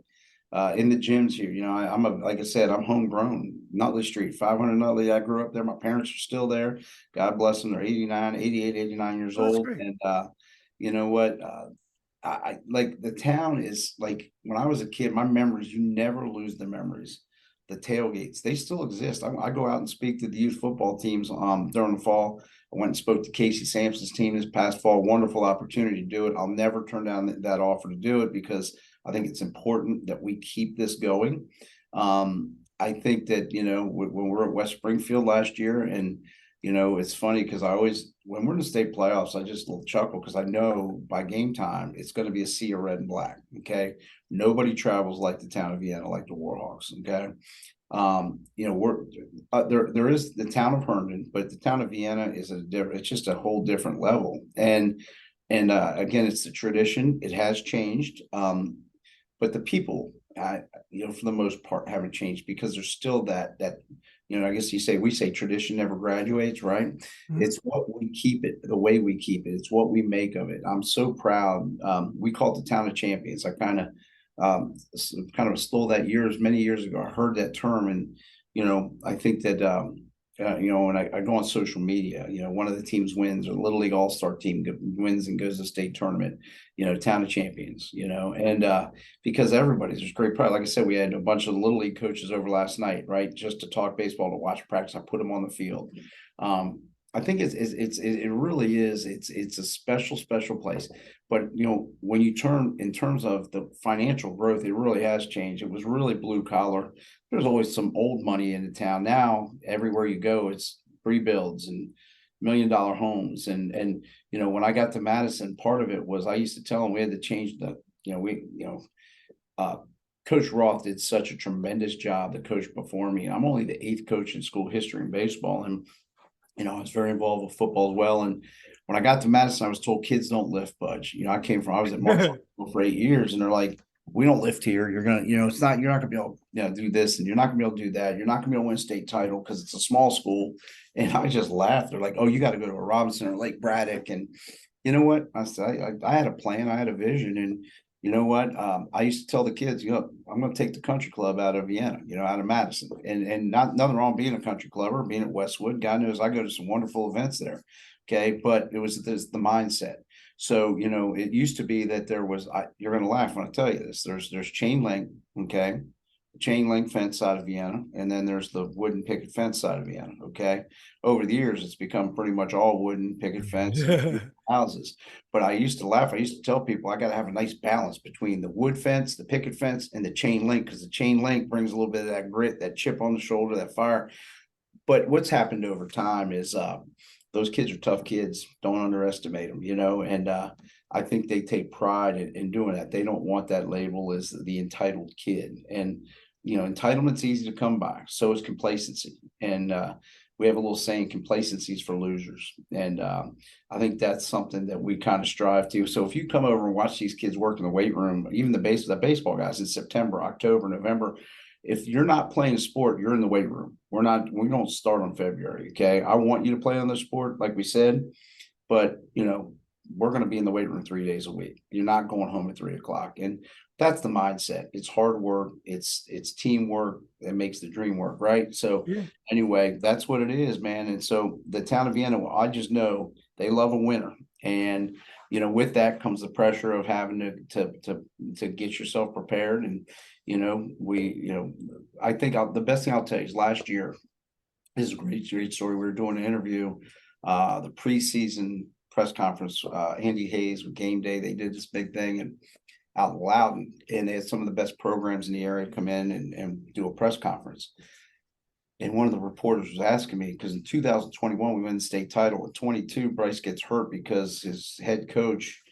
in the gyms here. You know, like I said, I'm homegrown. Nutley Street, 500 Nutley. I grew up there. My parents are still there. God bless them. They're 89, 88, 89 years Oh, that's old. great. And you know what? I like the town is like when I was a kid, my memories, you never lose the memories. The tailgates, they still exist. I go out and speak to the youth football teams during the fall. I went and spoke to Casey Sampson's team this past fall. Wonderful opportunity to do it. I'll never turn down that offer to do it because I think it's important that we keep this going. I think that, you know, when we were at West Springfield last year, and, you know, it's funny because when we're in the state playoffs, I just little chuckle because I know by game time, it's going to be a sea of red and black. Okay. Nobody travels like the town of Vienna, like the Warhawks. Okay. You know, there is the town of Herndon, but the town of Vienna is it's just a whole different level. And again, it's the tradition. It has changed. But the people, you know, for the most part, haven't changed because there's still that, you know, I guess we say tradition never graduates, right? Mhm. It's what we keep it, the way we keep it. It's what we make of it. I'm so proud. We call it the town of champions. I kind of stole that many years ago. I heard that term, and you know, I think that you know, when I go on social media, you know, one of the teams wins, or the Little League All-Star team wins and goes to the state tournament, you know, town of champions, you know, and because there's great pride. Like I said, we had a bunch of Little League coaches over last night, right, just to talk baseball, to watch practice. I put them on the field. I think it really is. It's a special place. But you know, when you turn in terms of the financial growth, it really has changed. It was really blue collar. There's always some old money in the town. Now everywhere you go, it's rebuilds and $1 million homes. And you know, when I got to Madison, part of it was I used to tell them we had to change uh, Coach Roth did such a tremendous job, the coach before me. I'm only the 8th coach in school history in baseball, and you know, I was very involved with football as well. And when I got to Madison, I was told kids don't lift, Pudge. You know, I was at Marshall for 8 years, and they're like, we don't lift here. You're gonna, you know, you're not gonna be able to, you know, do this, and you're not gonna be able to do that. You're not gonna be able to win a state title because it's a small school. And I just laughed. They're like, oh, you got to go to a Robinson or Lake Braddock. And you know what? I said, I had a plan, I had a vision, and you know what? I used to tell the kids, you know, I'm going to take the country club out of Vienna, you know, out of Madison, and nothing wrong being a country club or being at Westwood. God knows I go to some wonderful events there. Okay, but it was the mindset. So you know, it used to be that there was. You're going to laugh when I tell you this. There's chain link. Okay, chain link fence side of Vienna, and then there's the wooden picket fence side of Vienna. Okay, over the years, it's become pretty much all wooden picket fence and houses. But I used to laugh. I used to tell people I got to have a nice balance between the wood fence, the picket fence, and the chain link, because the chain link brings a little bit of that grit, that chip on the shoulder, that fire. But what's happened over time is those kids are tough kids. Don't underestimate them, you know, and I think they take pride in doing that. They don't want that label as the entitled kid. And, you know, entitlement's easy to come by. So is complacency. And we have a little saying, complacency is for losers. And I think that's something that we kind of strive to. So if you come over and watch these kids work in the weight room, even the baseball guys in September, October, November, if you're not playing a sport, you're in the weight room. We don't start on February. Okay. I want you to play on the sport, like we said, but you know, we're going to be in the weight room 3 days a week. You're not going home at 3 o'clock. And that's the mindset. It's hard work. It's teamwork that makes the dream work. Right. So Yeah. anyway, that's what it is, man. And so the town of Vienna, I just know they love a winner. And, you know, with that comes the pressure of having to get yourself prepared. And, you know, I think the best thing I'll tell you is last year, this is a great story. We were doing an interview, the preseason press conference, Andy Hayes with Game Day. They did this big thing and out loud, and they had some of the best programs in the area come in and do a press conference. And one of the reporters was asking me, because in 2021, we won the state title. In 22, Bryce gets hurt because his head coach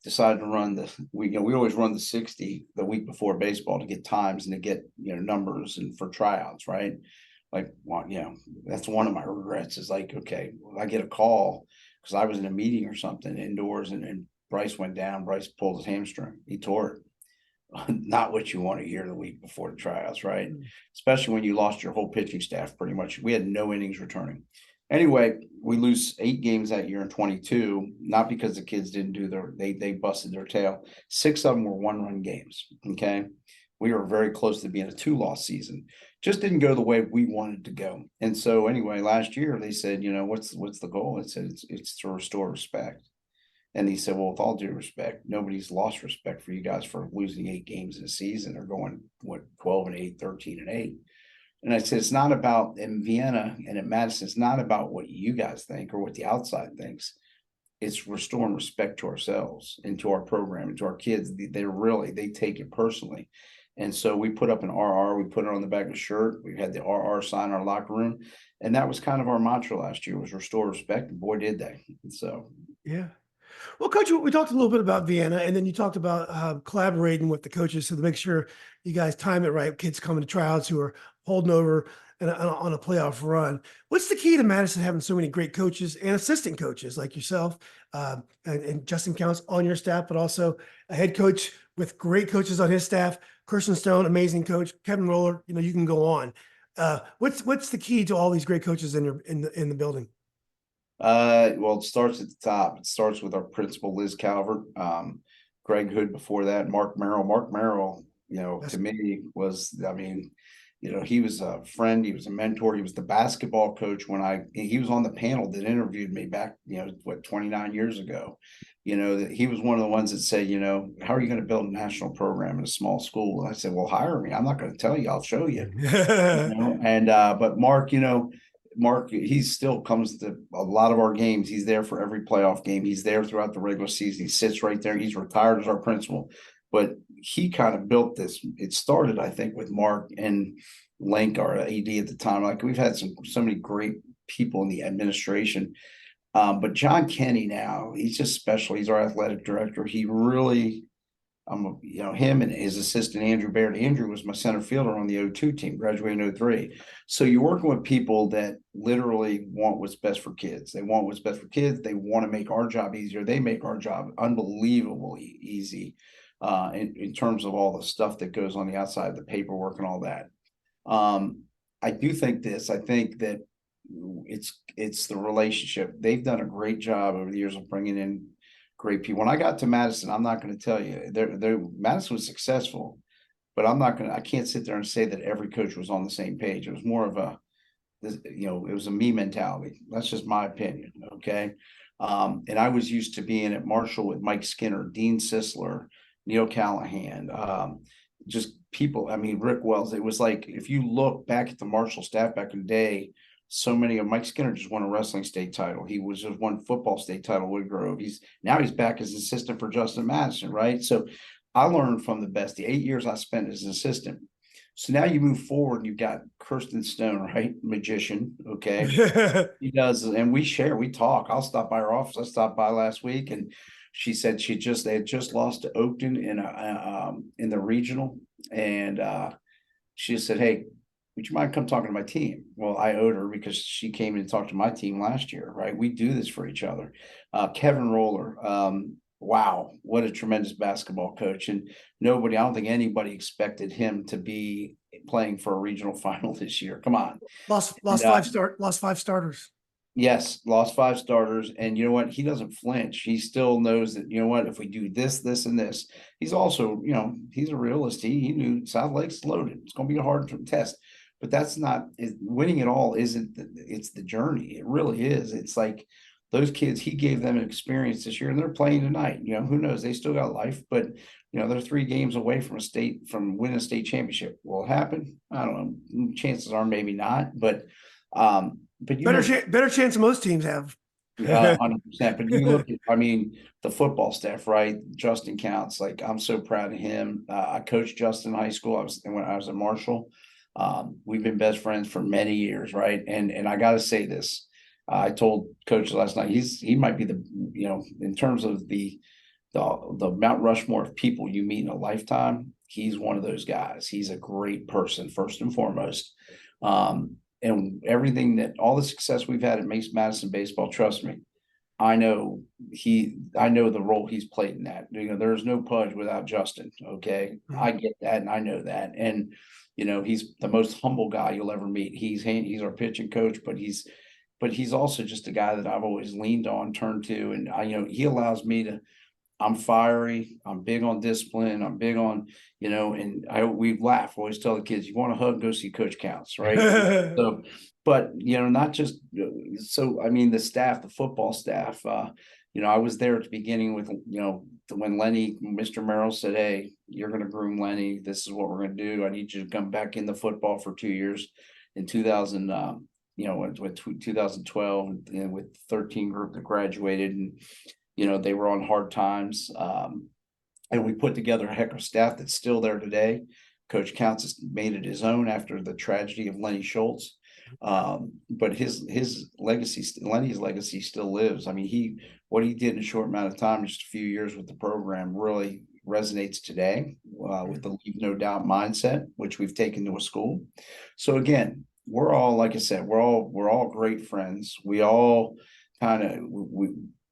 decided to run we always run the 60 the week before baseball to get times and to get, you know, numbers and for tryouts, right? Like, well, you know, that's one of my regrets is like, okay, I get a call because I was in a meeting or something indoors and Bryce went down. Bryce pulled his hamstring. He tore it. not what you want to hear the week before the tryouts, right? Mm. Especially when you lost your whole pitching staff pretty much. We had no innings returning. Anyway, we lose 8 games that year in 22, not because the kids didn't do they busted their tail. 6 of them were 1-run games. Okay. We were very close to being a 2-loss season. Just didn't go the way we wanted to go. And so anyway, last year they said, what's the goal? It said it's to restore respect. And he said, well, with all due respect, nobody's lost respect for you guys for losing 8 games in a season or going, 12-8, 13-8. And I said, it's not about in Vienna and in Madison, it's not about what you guys think or what the outside thinks. It's restoring respect to ourselves and to our program and to our kids. They take it personally. And so we put up an RR, we put it on the back of the shirt. We had the RR sign in our locker room. And that was kind of our mantra last year, was restore respect. And boy, did they. And so, Yeah. Well, Coach, we talked a little bit about Vienna, and then you talked about collaborating with the coaches to make sure you guys time it right. Kids coming to tryouts who are holding over on a playoff run. What's the key to Madison having so many great coaches and assistant coaches like yourself and Justin Counts on your staff, but also a head coach with great coaches on his staff, Kirsten Stone, amazing coach, Kevin Roller, you can go on. What's the key to all these great coaches in the building? Well, it starts at the top. It starts with our principal, Liz Calvert, Greg Hood before that, Mark Merrill. Mark Merrill, to me was, he was a friend. He was a mentor. He was the basketball coach he was on the panel that interviewed me back, 29 years ago. That he was one of the ones that said, how are you going to build a national program in a small school? And I said, well, hire me. I'm not going to tell you. I'll show you. But Mark, he still comes to a lot of our games. He's there for every playoff game. He's there throughout the regular season. He sits right there. He's retired as our principal, but he kind of built this. It started, I think, with Mark and Link, our AD at the time. Like, we've had so many great people in the administration. But John Kenny now, he's just special. He's our athletic director. He really, him and his assistant, Andrew Baird. Andrew was my center fielder on the 02 team, graduating in 03. So you're working with people that literally want what's best for kids. They want what's best for kids. They want to make our job easier. They make our job unbelievably easy in terms of all the stuff that goes on the outside, the paperwork and all that. I do think this. I think that it's the relationship. They've done a great job over the years of bringing in great people. When I got to Madison, I'm not going to tell you, Madison was successful, but I can't sit there and say that every coach was on the same page. It was more of it was a me mentality. That's just my opinion. Okay. And I was used to being at Marshall with Mike Skinner, Dean Sisler, Neil Callahan, just people. Rick Wells. It was like, if you look back at the Marshall staff back in the day, so many of Mike Skinner just won a wrestling state title. He was just won football state title, Woodgrove. He's back as assistant for Justin Madison, right? So I learned from the best. The 8 years I spent as an assistant. So now you move forward and you've got Kirsten Stone, right? Magician. Okay. He does. And we talk. I'll stop by her office. I stopped by last week and she said they had just lost to Oakton in the regional. And she said, hey, would you mind come talking to my team? Well, I owed her because she came in and talked to my team last year, right? We do this for each other. Kevin Roller, wow, what a tremendous basketball coach. And I don't think anybody expected him to be playing for a regional final this year. Come on. Lost 5 starters. Yes, lost 5 starters. And you know what? He doesn't flinch. He still knows that, if we do this, this, and this, he's also, he's a realist. He knew South Lake's loaded. It's going to be a hard test. But that's not winning it all. It's the journey. It really is. It's like those kids, he gave them an experience this year and they're playing tonight. Who knows? They still got life, but they're 3 games away from winning a state championship. Will it happen? I don't know. Chances are maybe not, but better chance most teams have. 100%. But you look at, the football staff, right? Justin Counts. Like, I'm so proud of him. I coached Justin in high school. When I was at Marshall. We've been best friends for many years, right? And I got to say this. I told Coach last night, he might be in terms of the Mount Rushmore of people you meet in a lifetime, he's one of those guys. He's a great person, first and foremost. And all the success we've had at Madison baseball, trust me, I know I know the role he's played in that. There's no Pudge without Justin. Okay. I get that and I know that. And he's the most humble guy you'll ever meet. He's our pitching coach, but he's also just a guy that I've always leaned on, turned to. And he allows me to, I'm fiery. I'm big on discipline. I'm big on, and we laugh. I always tell the kids, you want a hug, go see Coach Counts, right? So, but not just so. I mean, the staff, the football staff. I was there at the beginning with when Lenny, Mr. Merrill said, "Hey, you're going to groom Lenny. This is what we're going to do. I need you to come back into football for 2 years." In 2000, with 2012, and with 13 group that graduated, and they were on hard times. And we put together a heck of a staff that's still there today. Coach Counts has made it his own after the tragedy of Lenny Schultz. But his legacy, Lenny's legacy still lives. I mean, what he did in a short amount of time, just a few years with the program, really resonates today with the leave no doubt mindset, which we've taken to a school. So again, we're all, like I said, we're all great friends. We all kind of,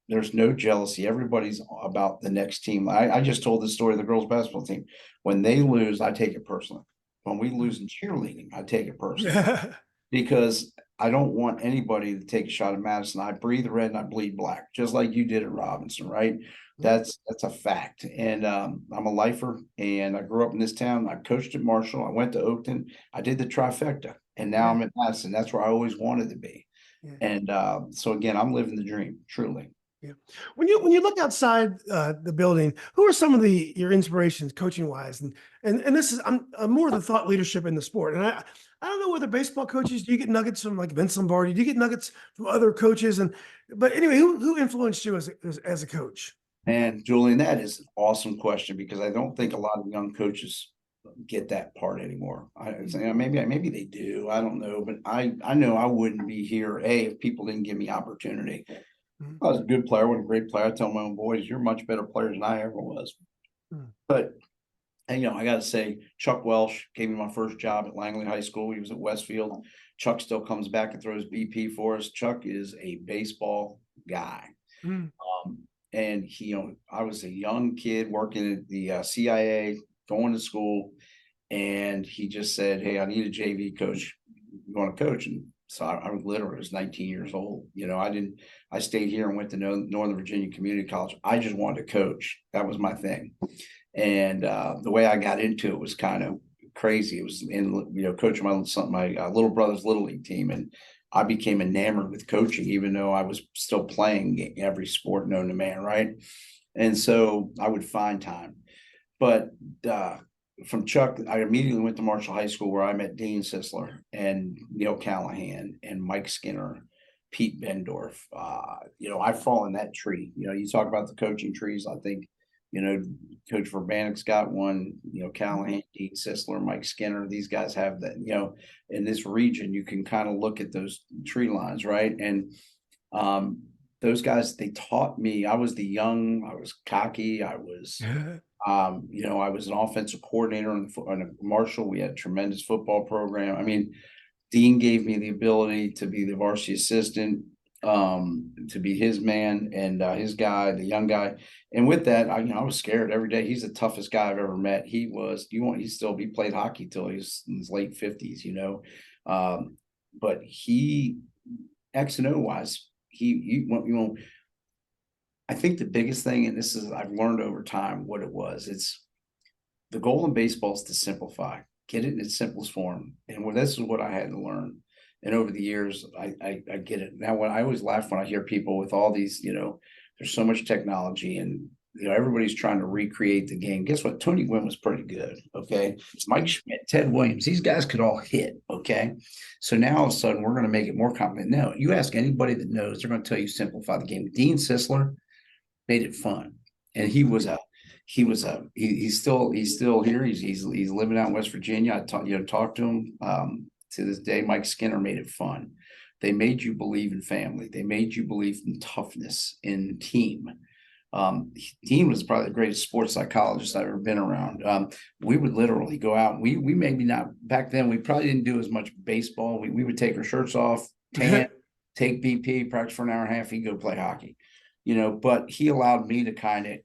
there's no jealousy. Everybody's about the next team. I just told the story of the girls basketball team. When they lose, I take it personally. When we lose in cheerleading, I take it personally because I don't want anybody to take a shot at Madison. I breathe red and I bleed black, just like you did at Robinson, right? That's a fact. And I'm a lifer, and I grew up in this town. I coached at Marshall. I went to Oakton. I did the trifecta, and now I'm at Madison. That's where I always wanted to be. Yeah. And so again, I'm living the dream, truly. Yeah. When you look outside the building, who are some of your inspirations coaching wise? And this is I'm more the thought leadership in the sport. And I don't know whether baseball coaches, do you get nuggets from like Vince Lombardi? Do you get nuggets from other coaches? But anyway, who influenced you as a coach? And Julian, that is an awesome question, because I don't think a lot of young coaches get that part anymore. Maybe they do. I don't know, but I know I wouldn't be here if people didn't give me opportunity. I was a good player, I was a great player. I tell my own boys, you're much better players than I ever was. But I got to say, Chuck Welsh gave me my first job at Langley High School. He was at Westfield. Chuck still comes back and throws BP for us. Chuck is a baseball guy. And I was a young kid working at the CIA, going to school, and he just said, "Hey, I need a JV coach. You want to coach?" And so I literally was 19 years old. I stayed here and went to Northern Virginia Community College. I just wanted to coach. That was my thing. And the way I got into it was kind of crazy. It was coaching my little brother's Little League team. And I became enamored with coaching, even though I was still playing every sport known to man, right? And so I would find time. But from Chuck, I immediately went to Marshall High School, where I met Dean Sisler and Neil Callahan and Mike Skinner, Pete Bendorf. I fall in that tree. You talk about the coaching trees. I think, Coach Verbanik's got one, Callahan, Dean Sisler, Mike Skinner. These guys have that, in this region, you can kind of look at those tree lines, right? And those guys, they taught me. I was I was cocky. I was I was an offensive coordinator on Marshall. We had a tremendous football program. I mean, Dean gave me the ability to be the varsity assistant, to be his man and his guy, the young guy. And with that, I was scared every day. He's the toughest guy I've ever met. He played hockey till he was in his late 50s, but he, X and O wise, I think the biggest thing, and this is, I've learned over time what it was. It's the goal in baseball is to simplify, get it in its simplest form. And this is what I had to learn. And over the years, I get it. Now, when I always laugh when I hear people with all these, there's so much technology and, everybody's trying to recreate the game. Guess what? Tony Gwynn was pretty good. Okay. It's Mike Schmidt, Ted Williams. These guys could all hit. Okay. So now all of a sudden we're going to make it more complicated. No, you ask anybody that knows, they're going to tell you simplify the game. Dean Sisler made it fun. And he's still here. He's living out in West Virginia. I talked to him to this day. Mike Skinner made it fun. They made you believe in family. They made you believe in toughness, in team. Dean was probably the greatest sports psychologist I've ever been around. We would literally go out. We maybe not back then. We probably didn't do as much baseball. We would take our shirts off, tan, take BP, practice for an hour and a half. He'd go play hockey. but he allowed me to kind of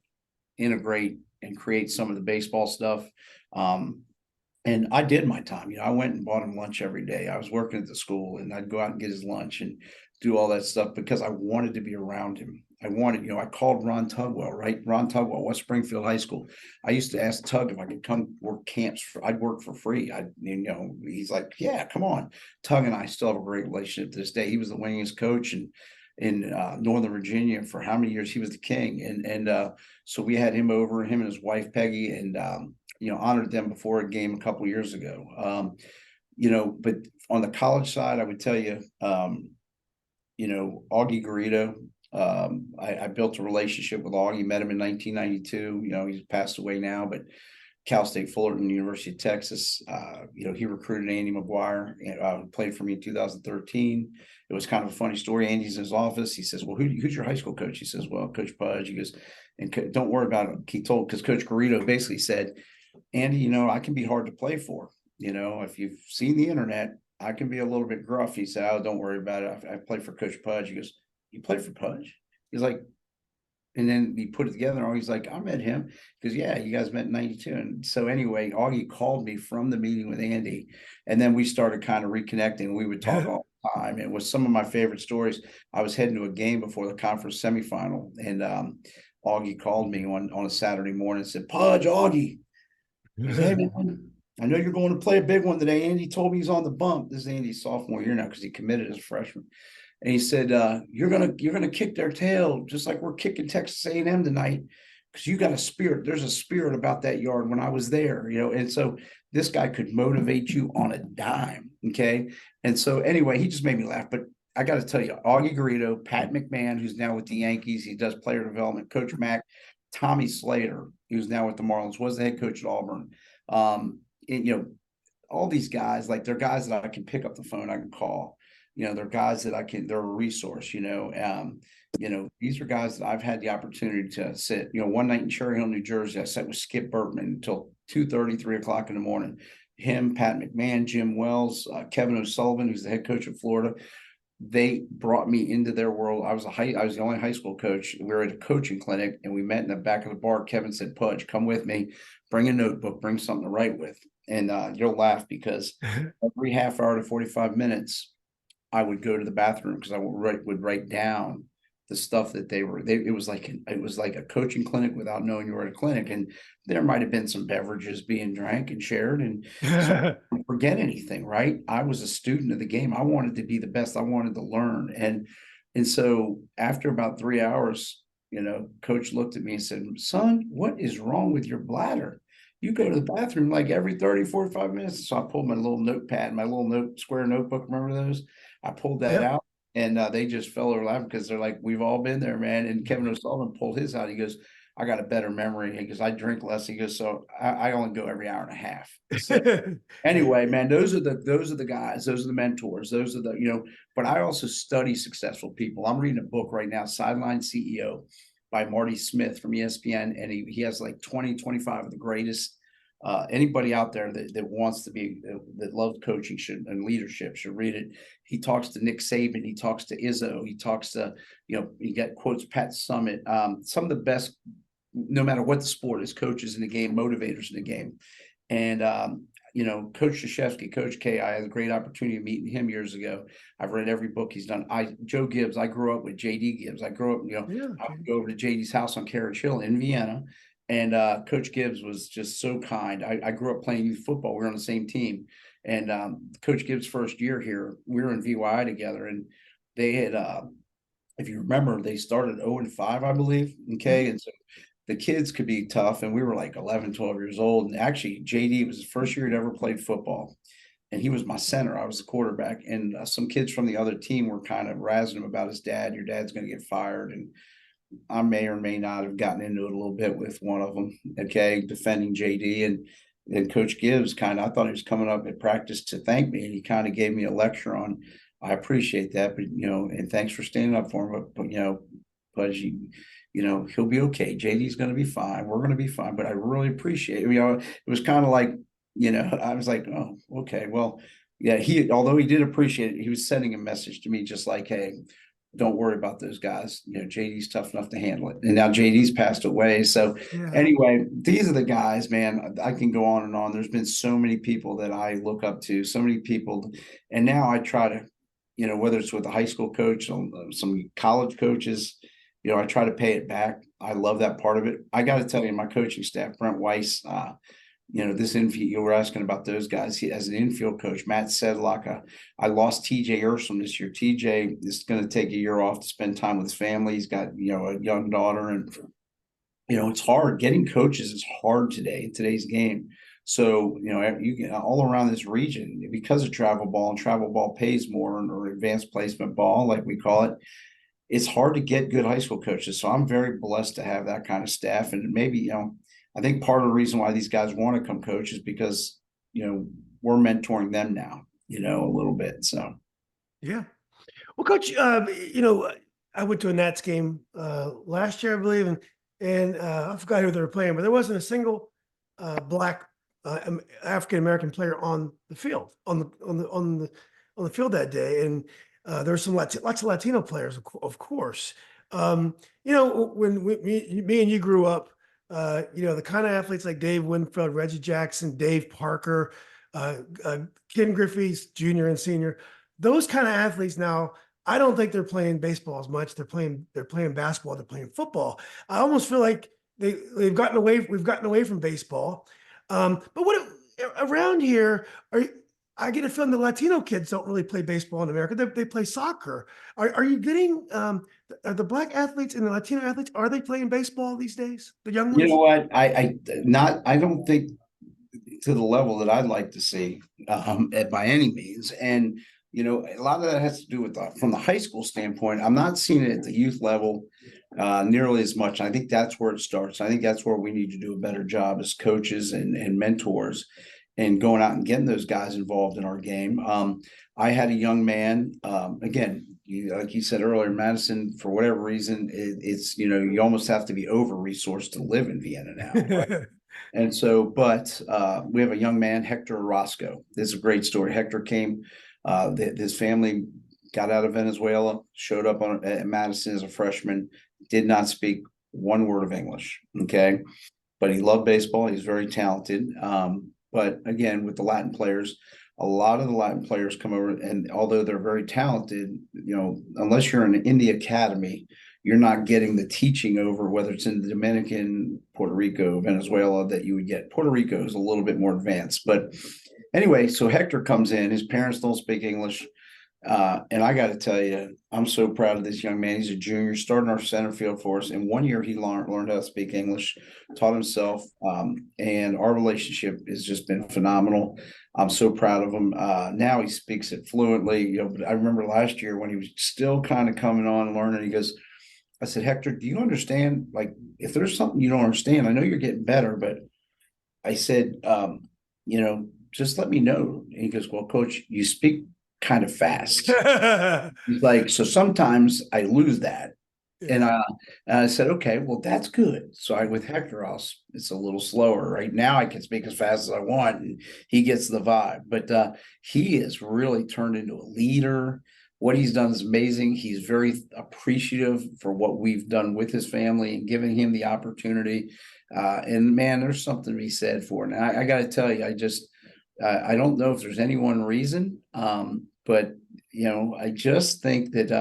integrate and create some of the baseball stuff. And I did my time. I went and bought him lunch every day. I was working at the school, and I'd go out and get his lunch and do all that stuff because I wanted to be around him. I called Ron Tugwell, right? Ron Tugwell, West Springfield High School. I used to ask Tug if I could come work camps. I'd work for free. He's like, yeah, come on. Tug and I still have a great relationship to this day. He was the winningest coach in Northern Virginia for how many years. He was the king. And so we had him over, him and his wife, Peggy, and, honored them before a game a couple of years ago. But on the college side, I would tell you, Augie Garrido, I built a relationship with Augie, met him in 1992. He's passed away now, but Cal State Fullerton, University of Texas. He recruited Andy McGuire, who played for me in 2013. It was kind of a funny story. Andy's in his office. He says, well, who's your high school coach? He says, well, Coach Pudge. He goes, and don't worry about it. He told, because Coach Garrido basically said, Andy, I can be hard to play for. If you've seen the internet, I can be a little bit gruff. He said, oh, don't worry about it. I play for Coach Pudge. He goes, you play for Pudge? He's like, and then we put it together. And Augie's like, I met him. Because, yeah, you guys met in 92. And so anyway, Augie called me from the meeting with Andy. And then we started kind of reconnecting. We would talk all the time. It was some of my favorite stories. I was heading to a game before the conference semifinal. And Augie called me on a Saturday morning and said, Pudge, Augie. He said, hey, man, I know you're going to play a big one today. Andy told me he's on the bump. This is Andy's sophomore year now because he committed as a freshman. And he said, you're gonna kick their tail just like we're kicking Texas A&M tonight because you got a spirit. There's a spirit about that yard when I was there, And so this guy could motivate you on a dime, okay? And so anyway, he just made me laugh. But I got to tell you, Augie Garrido, Pat McMahon, who's now with the Yankees, he does player development. Coach Mack, Tommy Slater, who's now with the Marlins, was the head coach at Auburn. All these guys, like they're guys that I can pick up the phone, I can call. They're guys that they're a resource, these are guys that I've had the opportunity to sit, one night in Cherry Hill, New Jersey, I sat with Skip Bertman until 2:30, 3 o'clock in the morning. Him, Pat McMahon, Jim Wells, Kevin O'Sullivan, who's the head coach of Florida. They brought me into their world. I was the only high school coach. We were at a coaching clinic and we met in the back of the bar. Kevin said, Pudge, come with me, bring a notebook, bring something to write with. And you'll laugh because every half hour to 45 minutes, I would go to the bathroom because I would write down the stuff that it was like a coaching clinic without knowing you were at a clinic. And there might've been some beverages being drank and shared, and so I didn't forget anything, right? I was a student of the game. I wanted to be the best. I wanted to learn. And so after about 3 hours, coach looked at me and said, son, what is wrong with your bladder? You go to the bathroom like every 30, 45 minutes. So I pulled my little notepad, my little square notebook. Remember those? I pulled that out, and they just fell over laughing because they're like, we've all been there, man. And Kevin O'Sullivan pulled his out. He goes, I got a better memory because I drink less. He goes, so I only go every hour and a half. So anyway, man, those are the guys, those are the mentors, those are the, but I also study successful people. I'm reading a book right now, Sideline CEO by Marty Smith from ESPN. And he has like 20, 25 of the greatest. Anybody out there that wants to be, that loves coaching and leadership should read it. He talks to Nick Saban. He talks to Izzo. He talks to, he got quotes Pat Summitt. Some of the best, no matter what the sport is, coaches in the game, motivators in the game. And, Coach Krzyzewski, Coach K, I had a great opportunity of meeting him years ago. I've read every book he's done. Joe Gibbs, I grew up with JD Gibbs. I grew up, I would go over to JD's house on Carriage Hill in Vienna. And Coach Gibbs was just so kind. I grew up playing youth football. We were on the same team. And Coach Gibbs' first year here, we were in VYI together. And they had, if you remember, they started 0-5, I believe. Okay. And so the kids could be tough. And we were like 11, 12 years old. And actually, JD was the first year he'd ever played football. And he was my center. I was the quarterback. And some kids from the other team were kind of razzing him about his dad. Your dad's going to get fired. And I may or may not have gotten into it a little bit with one of them, okay, defending JD. And then Coach Gibbs I thought he was coming up at practice to thank me. And he kind of gave me a lecture on, I appreciate that, but, and thanks for standing up for him. But Pudge, he'll be okay. JD's going to be fine. We're going to be fine. But I really appreciate it. It was kind of like, I was like, oh, okay, well, yeah, although he did appreciate it, he was sending a message to me just like, hey, don't worry about those guys. JD's tough enough to handle it. And now JD's passed away. So Yeah. anyway, these are the guys, man. I can go on and on. There's been so many people that I look up to, so many people. And now I try to, whether it's with a high school coach, some college coaches, I try to pay it back. I love that part of it. I got to tell you, my coaching staff, Brent Weiss, this infield, you were asking about those guys. He, as an infield coach, Matt Sedlock, I lost TJ Ursom this year. TJ is going to take a year off to spend time with his family. He's got, a young daughter, and, it's hard. Getting coaches is hard today in today's game. So, you get all around this region because of travel ball, and travel ball pays more, or advanced placement ball, like we call it. It's hard to get good high school coaches. So I'm very blessed to have that kind of staff. And maybe, I think part of the reason why these guys want to come coach is because, we're mentoring them now, a little bit. So, Yeah. Well, Coach, I went to a Nats game last year, I believe, and I forgot who they were playing, but there wasn't a single black African American player on the field on the field that day, and there were some lots of Latino players, of course. When me and you grew up, the kind of athletes like Dave Winfield, Reggie Jackson, Dave Parker, Ken Griffey's Jr. and Senior, those kind of athletes now. I don't think they're playing baseball as much. They're playing basketball. They're playing football. I almost feel like we've gotten away from baseball. But what around here I get a feeling the Latino kids don't really play baseball in America. They play soccer. Are you getting are the black athletes and the Latino athletes, are they playing baseball these days? The young ones? you know what? I don't think to the level that I'd like to see by any means. And a lot of that has to do with from the high school standpoint. I'm not seeing it at the youth level nearly as much. I think that's where it starts. I think that's where we need to do a better job as coaches and mentors, and going out and getting those guys involved in our game. I had a young man, again, like you said earlier, Madison, for whatever reason, it's, you almost have to be over-resourced to live in Vienna now. Right? And so, but we have a young man, Hector Orozco. This is a great story. Hector came, his family got out of Venezuela, showed up at Madison as a freshman, did not speak one word of English. Okay. But he loved baseball. He's very talented. But again, with the Latin players, a lot of the Latin players come over, and although they're very talented, unless you're in the academy, you're not getting the teaching over, whether it's in the Dominican, Puerto Rico, Venezuela, that you would get. Puerto Rico is a little bit more advanced. But anyway, so Hector comes in. His parents don't speak English. And I got to tell you, I'm so proud of this young man. He's a junior, starting our center field for us. In 1 year, he learned how to speak English, taught himself, and our relationship has just been phenomenal. I'm so proud of him. Now he speaks it fluently. But I remember last year when he was still kind of coming on and learning. He goes, I said, Hector, do you understand? Like, if there's something you don't understand, I know you're getting better, but I said, just let me know. And he goes, well, Coach, you speak kind of fast. He's like, so sometimes I lose that. Yeah. And I said, okay, well, that's good. So with Hector, it's a little slower. Right now I can speak as fast as I want, and he gets the vibe. But he has really turned into a leader. What he's done is amazing. He's very appreciative for what we've done with his family and giving him the opportunity. And man, there's something to be said for it. And I got to tell you, I don't know if there's any one reason, but I just think that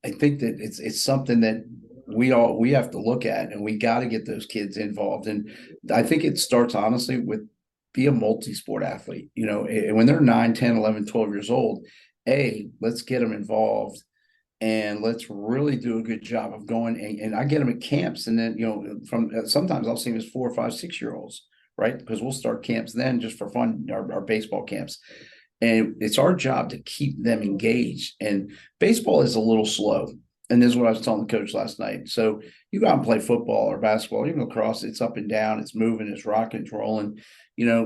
I think that it's something that we have to look at, and we got to get those kids involved. And I think it starts honestly with be a multi-sport athlete. When they're 9, 10, 11, 12 years old, let's get them involved. And let's really do a good job of going. And I get them at camps, and then from sometimes I'll see them as 4, 5, 6-year-olds. Right? Because we'll start camps then just for fun, our baseball camps. And it's our job to keep them engaged. And baseball is a little slow. And this is what I was telling the coach last night. So you go out and play football or basketball, even lacrosse, it's up and down, it's moving, it's rocking, it's rolling.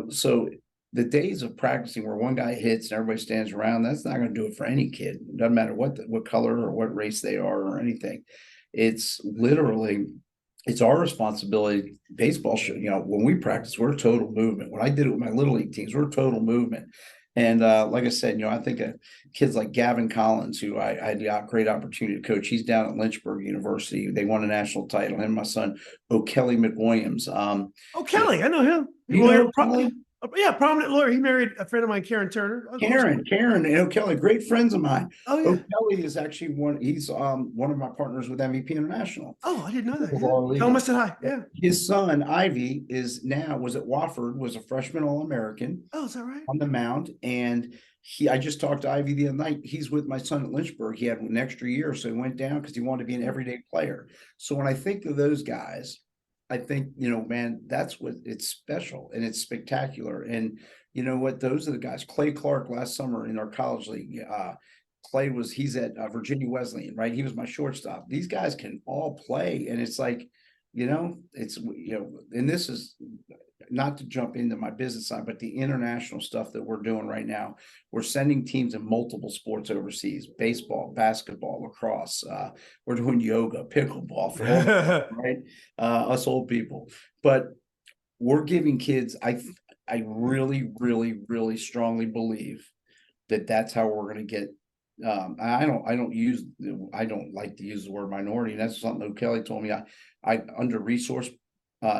So the days of practicing where one guy hits and everybody stands around, that's not going to do it for any kid. It doesn't matter what color or what race they are or anything. It's literally – it's our responsibility. Baseball should, when we practice, we're total movement. When I did it with my little league teams, we're total movement. And like I said, I think kids like Gavin Collins, who I had the great opportunity to coach, he's down at Lynchburg University. They won a national title. Him and my son, O'Kelly McWilliams. Oh, Kelly, I know him. You know Lawyer, Kelly? yeah, prominent lawyer. He married a friend of mine, Karen Turner. Of course. Karen, and O'Kelly, great friends of mine. Oh yeah. O'Kelly is actually he's one of my partners with MVP International. Oh, I didn't know that. Yeah. Tell him I said hi. Yeah. His son, Ivy, was at Wofford, was a freshman All-American. Oh, is that right? On the mound. And I just talked to Ivy the other night. He's with my son at Lynchburg. He had an extra year, so he went down because he wanted to be an everyday player. So when I think of those guys, I think, man, that's what it's special and it's spectacular. And you know what? Those are the guys. Clay Clark last summer in our college league. He's at Virginia Wesleyan, right? He was my shortstop. These guys can all play. And it's like, and this is not to jump into my business side, but the international stuff that we're doing right now, we're sending teams in multiple sports overseas: baseball, basketball, lacrosse. We're doing yoga, pickleball for all, right? Us old people, but we're giving kids. I really, really, really strongly believe that that's how we're going to get. I don't like to use the word minority. And that's something O'Kelly told me. I under resourced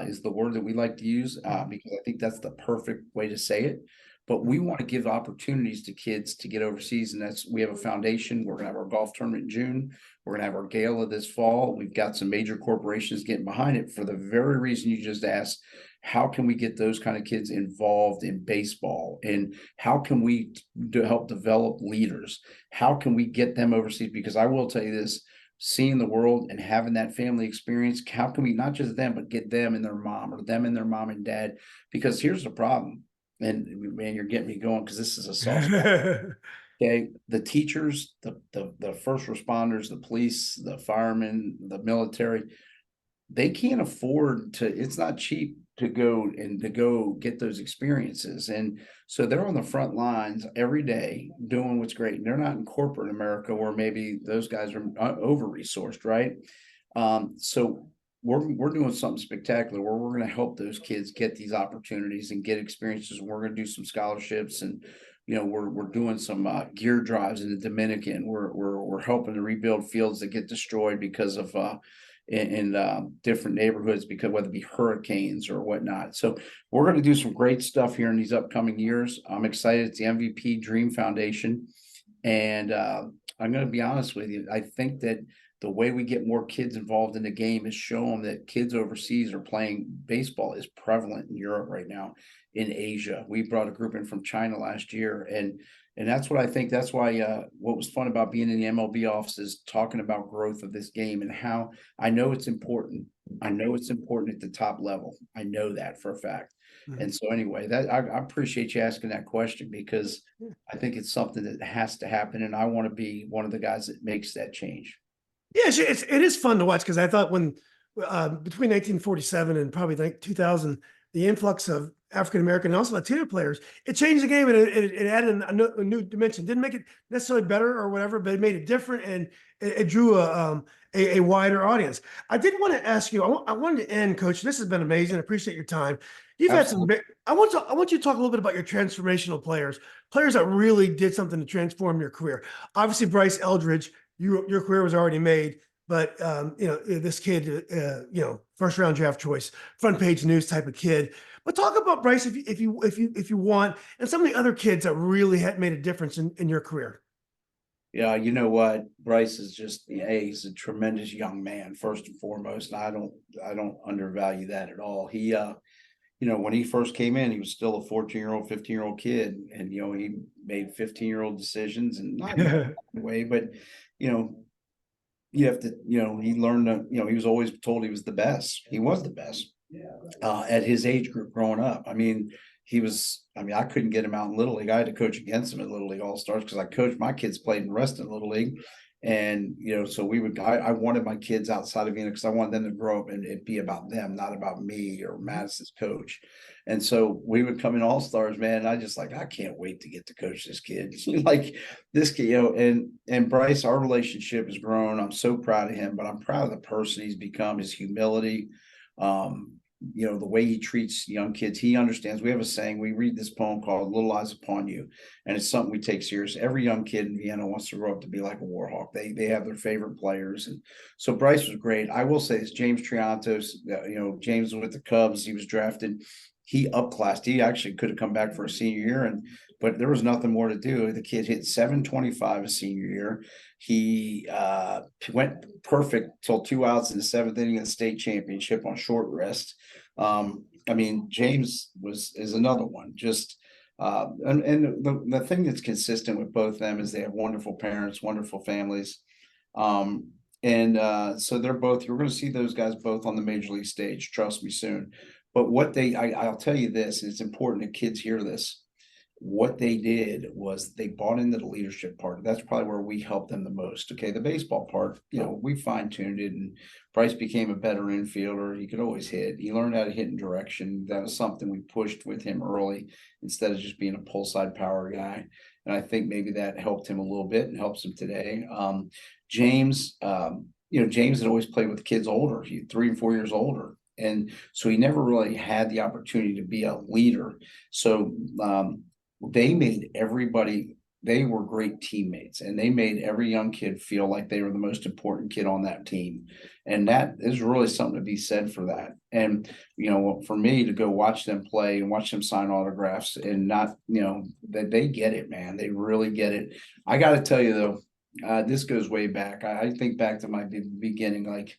is the word that we like to use because I think that's the perfect way to say it. But we want to give opportunities to kids to get overseas, and we have a foundation. We're going to have our golf tournament in June. We're going to have our gala this fall. We've got some major corporations getting behind it for the very reason you just asked. How can we get those kind of kids involved in baseball? And how can we help develop leaders? How can we get them overseas? Because I will tell you this, seeing the world and having that family experience, how can we not just them, but get them and their mom or them and their mom and dad? Because here's the problem. And man, you're getting me going because this is a soft spot. Okay. The teachers, the first responders, the police, the firemen, the military, they can't afford to, it's not cheap to go get those experiences. And so they're on the front lines every day doing what's great. And they're not in corporate America where maybe those guys are over-resourced, right? So we're doing something spectacular where we're going to help those kids get these opportunities and get experiences. We're going to do some scholarships, and we're doing some gear drives in the Dominican. We're helping to rebuild fields that get destroyed because of in different neighborhoods, because whether it be hurricanes or whatnot. So we're going to do some great stuff here in these upcoming years. I'm excited. It's the MVP Dream Foundation. And I'm going to be honest with you. I think that the way we get more kids involved in the game is show them that kids overseas are playing baseball is prevalent in Europe right now, in Asia. We brought a group in from China last year, and that's what I think. That's why what was fun about being in the MLB office is talking about growth of this game and how I know it's important. I know it's important at the top level. I know that for a fact. Mm-hmm. And so anyway, that I appreciate you asking that question, because I think it's something that has to happen, and I want to be one of the guys that makes that change. Yeah, it is fun to watch, because I thought when between 1947 and probably like 2000, the influx of African American and also Latino players, it changed the game, and it added a new dimension. Didn't make it necessarily better or whatever, but it made it different, and it drew a wider audience. I did want to ask you. I wanted to end, Coach. This has been amazing. I appreciate your time. You've Absolutely. Had some. I want you to talk a little bit about your transformational players that really did something to transform your career. Obviously, Bryce Eldridge. Your career was already made, but this kid, first round draft choice, front page news type of kid. But talk about Bryce if you want, and some of the other kids that really had made a difference in your career. Yeah, you know what? Bryce is just he's a tremendous young man, first and foremost. And I don't undervalue that at all. He when he first came in, he was still a 14-year-old, 15-year-old kid, and he made 15-year-old decisions, and not in that way, but you have to, he learned that, he was always told he was the best. He was the best at his age group growing up. I couldn't get him out in Little League. I had to coach against him at Little League All-Stars because I coached my kids played in Reston Little League. And, so I wanted my kids outside of Vienna because I wanted them to grow up and it be about them, not about me or Madison's coach. And so we would come in All-Stars, man. And I just I can't wait to get to coach this kid. Like this kid, and Bryce, our relationship has grown. I'm so proud of him, but I'm proud of the person he's become, his humility. the way he treats young kids, he understands. We have a saying, we read this poem called Little Eyes Upon You, and it's something we take serious. Every young kid in Vienna wants to grow up to be like a Warhawk. They have their favorite players. And so Bryce was great. I will say this, James Triantos, James was with the Cubs. He was drafted. He upclassed. He actually could have come back for a senior year, but there was nothing more to do. The kid hit 725 a senior year. He went perfect till 2 outs in the seventh inning of the state championship on short rest. James is another one. Just and the thing that's consistent with both of them is they have wonderful parents, wonderful families. So they're both. You're going to see those guys both on the major league stage. Trust me, soon. But I'll tell you this, and it's important that kids hear this. What they did was they bought into the leadership part. That's probably where we helped them the most. Okay, the baseball part, we fine-tuned it, and Bryce became a better infielder. He could always hit. He learned how to hit in direction. That was something we pushed with him early instead of just being a pull side power guy. And I think maybe that helped him a little bit and helps him today. James had always played with kids older, 3 and 4 years older. And so he never really had the opportunity to be a leader. So they made everybody, they were great teammates, and they made every young kid feel like they were the most important kid on that team. And that is really something to be said for that. And, for me to go watch them play and watch them sign autographs and not, that they get it, man. They really get it. I got to tell you, though, this goes way back. I think back to my beginning, like,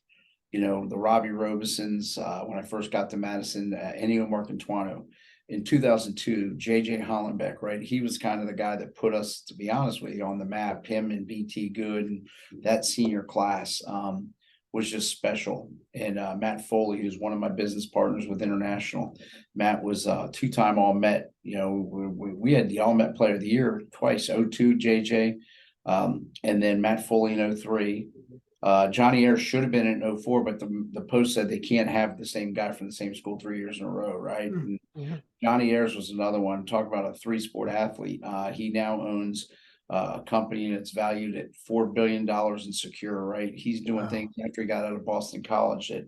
the Robbie Robesons, when I first got to Madison, Ennio Marcantuano. In 2002, J.J. Hollenbeck, right? He was kind of the guy that put us, to be honest with you, on the map. Him and B.T. Good and that senior class was just special. And Matt Foley, who's one of my business partners with International. Matt was a 2-time All-Met. We had the All-Met Player of the Year twice, 02 J.J., and then Matt Foley in 03. Johnny Ayers should have been in 04, but the Post said they can't have the same guy from the same school 3 years in a row, right? Mm-hmm. Johnny Ayers was another one. Talk about a 3-sport athlete. He now owns a company that's valued at $4 billion in Secure, right? He's doing things after he got out of Boston College that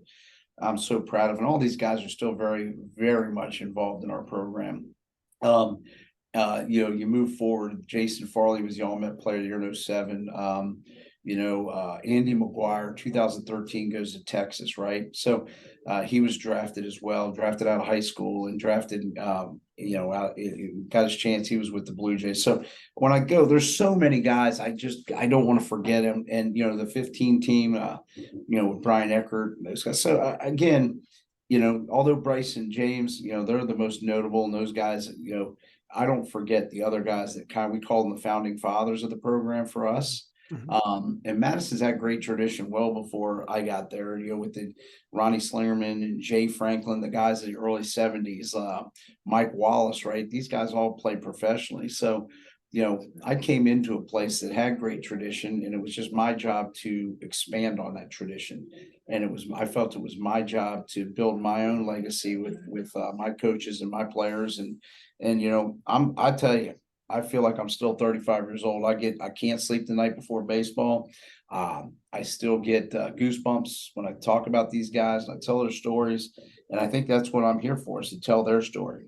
I'm so proud of. And all these guys are still very, very much involved in our program. You move forward. Jason Farley was the All-Met Player of the Year in 07. Andy McGuire, 2013, goes to Texas, right? So he was drafted as well, drafted out of high school and drafted, got his chance. He was with the Blue Jays. So when I go, there's so many guys, I don't want to forget him. And, the 15 team, with Brian Eckert, those guys. So again, although Bryce and James, they're the most notable, and those guys, I don't forget the other guys that we call them the founding fathers of the program for us. Mm-hmm. And Madison's had great tradition well before I got there, with the Ronnie Slingerman and Jay Franklin, the guys of the early 70s, Mike Wallace, right? These guys all played professionally. So, I came into a place that had great tradition, and it was just my job to expand on that tradition. And I felt it was my job to build my own legacy with my coaches and my players. And I tell you, I feel like I'm still 35 years old. I can't sleep the night before baseball. I still get goosebumps when I talk about these guys and I tell their stories. And I think that's what I'm here for, is to tell their story.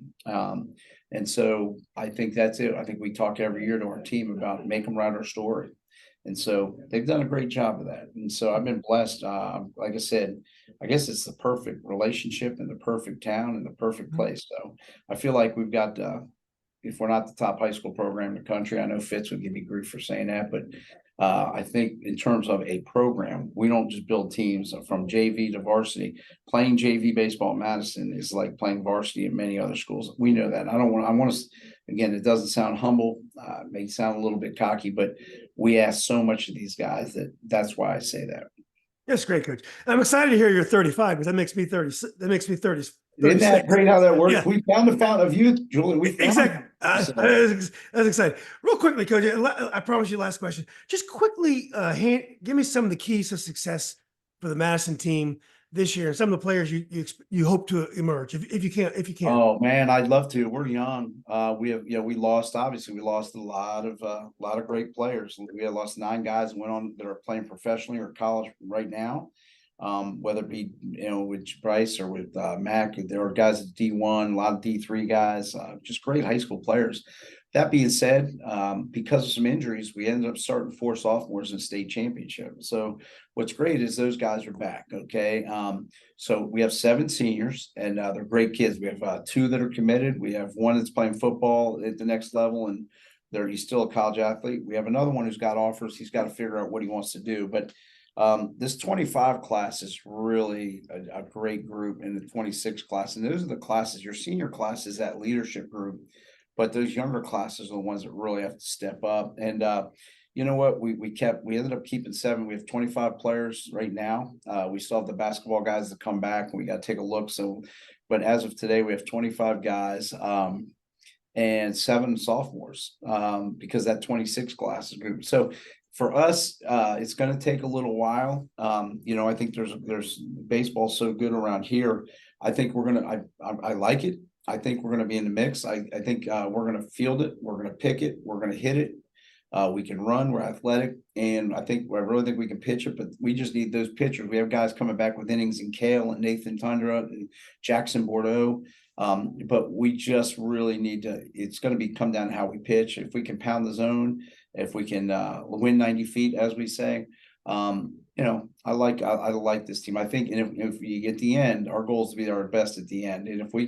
And so I think that's it. I think we talk every year to our team about make them write our story. And so they've done a great job of that. And so I've been blessed. Like I said, I guess it's the perfect relationship and the perfect town and the perfect place. So I feel like we've got if we're not the top high school program in the country. I know Fitz would give me grief for saying that, but I think in terms of a program, we don't just build teams from JV to varsity. Playing JV baseball at Madison is like playing varsity in many other schools. We know that. I want to, again, it doesn't sound humble, may sound a little bit cocky, but we ask so much of these guys that's why I say that. That's great, Coach. I'm excited to hear you're 35, because that makes me 30. That makes me 30. Isn't that great how that works? Yeah. We found the fountain of youth, Julie. Exactly. That's exciting. Real quickly, Coach, I promise you last question. Just quickly, give me some of the keys to success for the Madison team this year, and some of the players you hope to emerge, if you can. Oh man, I'd love to. We're young. We lost a lot of great players. We had lost 9 guys that went on that are playing professionally or college right now. whether it be, with Bryce or with Mac. There are guys at D1, a lot of D3 guys, just great high school players. That being said, because of some injuries, we ended up starting 4 sophomores in the state championship. So what's great is those guys are back. Okay. So we have 7 seniors, and they're great kids. We have 2 that are committed. We have 1 that's playing football at the next level, and he's still a college athlete. We have another one who's got offers. He's got to figure out what he wants to do. But this 25 class is really a great group, in the 26 class. And those are the classes, your senior class is that leadership group, but those younger classes are the ones that really have to step up. And you know what? We ended up keeping 7. We have 25 players right now. We still have the basketball guys that come back, and we got to take a look. So, but as of today, we have 25 guys and 7 sophomores because that 26 class is group. So for us, it's going to take a little while. I think there's baseball so good around here. I think I like it. I think we're going to be in the mix. I think we're going to field it. We're going to pick it. We're going to hit it. We can run. We're athletic, and I really think we can pitch it. But we just need those pitchers. We have guys coming back with innings in Kale and Nathan Tundra and Jackson Bordeaux. But we just really need to. It's going to come down to how we pitch. If we can pound the zone, if we can win 90 feet, as we say. I like this team. I think, and if we get the end, our goal is to be our best at the end. And if we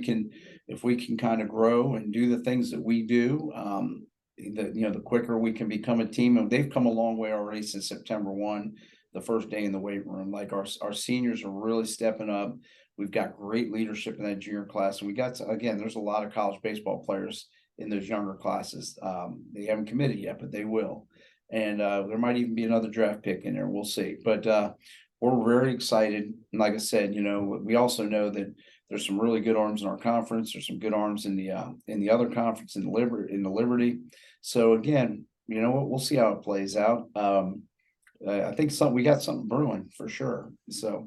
can kind of grow and do the things that we do, the quicker we can become a team. And they've come a long way already since September 1, the first day in the weight room. Like our seniors are really stepping up. We've got great leadership in that junior class, and there's a lot of college baseball players in those younger classes. They haven't committed yet, but they will. And there might even be another draft pick in there. We'll see. But we're very excited. And like I said, we also know that there's some really good arms in our conference. There's some good arms in the other conference, in the Liberty. So again, we'll see how it plays out. I think we got something brewing for sure. So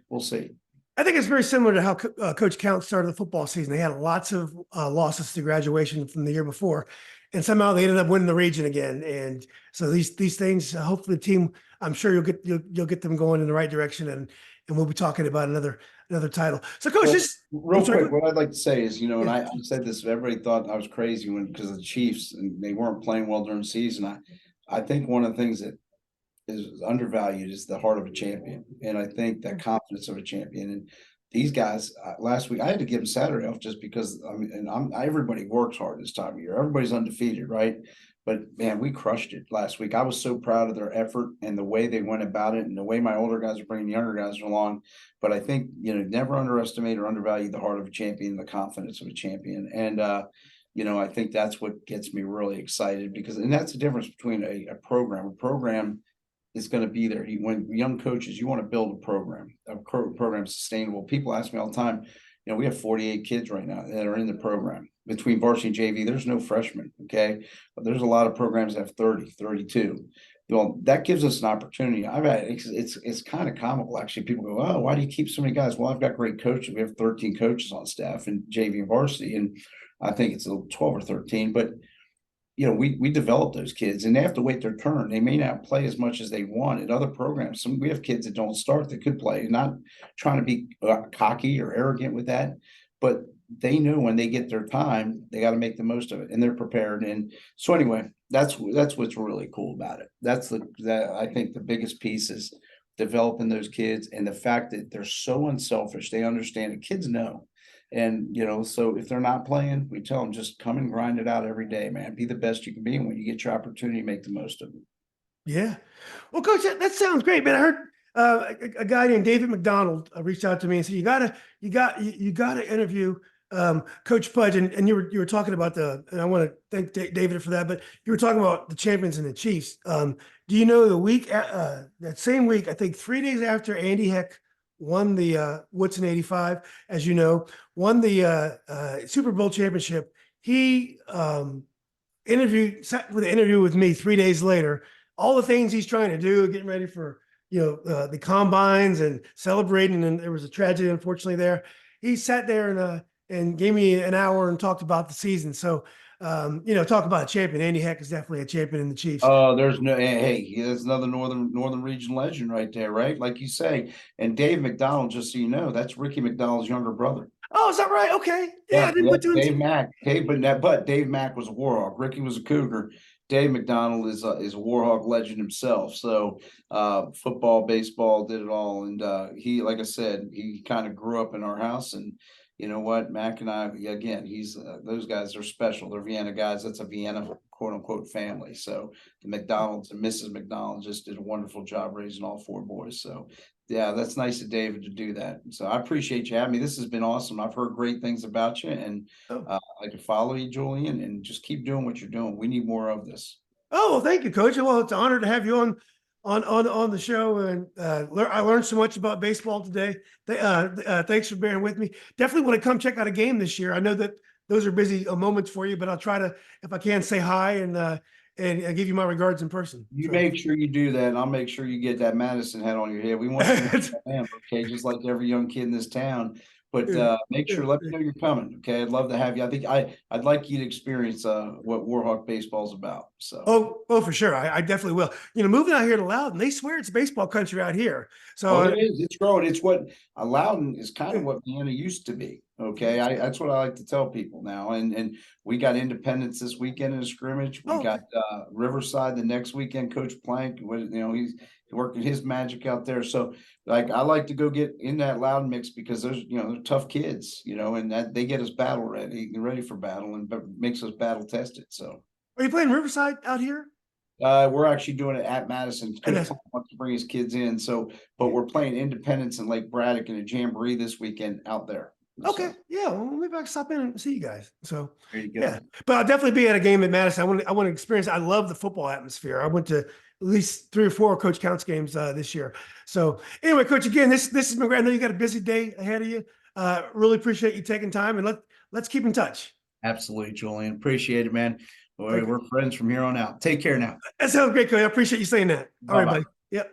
we'll see. I think it's very similar to how Coach Count started the football season. They had lots of losses to graduation from the year before, and somehow they ended up winning the region again. And so these things, hopefully, the team, I'm sure you'll get them going in the right direction, and we'll be talking about another title. So, Coach, real quick, what I'd like to say is, and I said this, everybody thought I was crazy because of the Chiefs and they weren't playing well during the season. I think one of the things that is undervalued is the heart of a champion, and I think that confidence of a champion. And these guys last week, I had to give them Saturday off just because everybody works hard this time of year. Everybody's undefeated, right? But man, we crushed it last week. I was so proud of their effort and the way they went about it, and the way my older guys are bringing younger guys along. But I think never underestimate or undervalue the heart of a champion, the confidence of a champion, and I think that's what gets me really excited and that's the difference between a program. A program is going to be there. When young coaches, you want to build a program sustainable. People ask me all the time, we have 48 kids right now that are in the program between varsity and JV. There's no freshmen. Okay. But there's a lot of programs that have 30, 32. Well, that gives us an opportunity. It's kind of comical, actually. People go, oh, why do you keep so many guys? Well, I've got great coaches. We have 13 coaches on staff in JV and varsity. And I think it's 12 or 13, but we develop those kids, and they have to wait their turn. They may not play as much as they want at other programs. We have kids that don't start that could play. Not trying to be cocky or arrogant with that, but they know when they get their time, they got to make the most of it, and they're prepared. And so anyway, that's what's really cool about it. I think the biggest piece is developing those kids, and the fact that they're so unselfish. They understand it. Kids know. And, so if they're not playing, we tell them just come and grind it out every day, man. Be the best you can be. And when you get your opportunity, make the most of it. Yeah. Well, Coach, that sounds great, man. I heard a guy named David McDonald reached out to me and said, you gotta interview Coach Pudge. And you were talking about and I want to thank David for that, but you were talking about the champions and the Chiefs. Do you know that same week, I think 3 days after Andy Heck won the Woodson 85, as you know, won the Super Bowl championship. He sat with an interview with me 3 days later, all the things he's trying to do, getting ready for, the combines and celebrating. And there was a tragedy, unfortunately, there. He sat there and gave me an hour and talked about the season. So talk about a champion. Andy Heck is definitely a champion in the Chiefs. Oh, there's no hey, there's another northern region legend right there, right? Like you say. And Dave McDonald, just so you know, that's Ricky McDonald's younger brother. Oh, is that right? Okay. Yeah, I Yep, didn't yep. put two and Dave two. Mack. But Dave Mack was a Warhawk. Ricky was a Cougar. Dave McDonald is a Warhawk legend himself. So football, baseball, did it all. And he, like I said, he kind of grew up in our house. And you know what, Mac and I, again, he's those guys are special. They're Vienna guys. That's a Vienna quote unquote family. So the McDonald's and Mrs. McDonald just did a wonderful job raising all four boys. So yeah, that's nice of David to do that. So I appreciate you having me. This has been awesome. I've heard great things about you, and Oh. I can follow you, Julian, and just keep doing what you're doing. We need more of this. Oh, well, thank you, Coach. Well, it's an honor to have you on the show, and I learned so much about baseball today. Thanks for bearing with me. Definitely want to come check out a game this year. I know that those are busy moments for you, but I'll try to, if I can, say hi and give you my regards in person. You So. make sure you do that, and I'll make sure you get that Madison hat on your head. We want you to man, okay, just like every young kid in this town. But make sure, let me know you're coming. Okay, I'd love to have you. I think I'd like you to experience what Warhawk baseball is about. So oh, for sure. I definitely will. Moving out here to Loudon, they swear it's baseball country out here. So it is. It's growing. It's what Loudon is kind of what Vienna used to be. Okay, that's what I like to tell people now. And we got Independence this weekend in a scrimmage. We got Riverside the next weekend. Coach Plank, he's working his magic out there. So like I like to go get in that Loudon mix because they're tough kids, and that they get us battle ready for battle, and makes us battle tested. So are you playing Riverside out here? We're actually doing it at Madison. And Coach wants to bring his kids in, but we're playing Independence and Lake Braddock in a jamboree this weekend out there. Okay, So, yeah, well, maybe I can stop in and see you guys. So there you go. Yeah, but I'll definitely be at a game at Madison. I want to experience. I love the football atmosphere. I went to at least 3 or 4 Coach Counts games this year. So anyway, Coach, again, this has been great. I know you got a busy day ahead of you. Really appreciate you taking time, and let's keep in touch. Absolutely, Julian. Appreciate it, man. Boy, we're friends from here on out. Take care now. That sounds great, Coach. I appreciate you saying that. All right, buddy.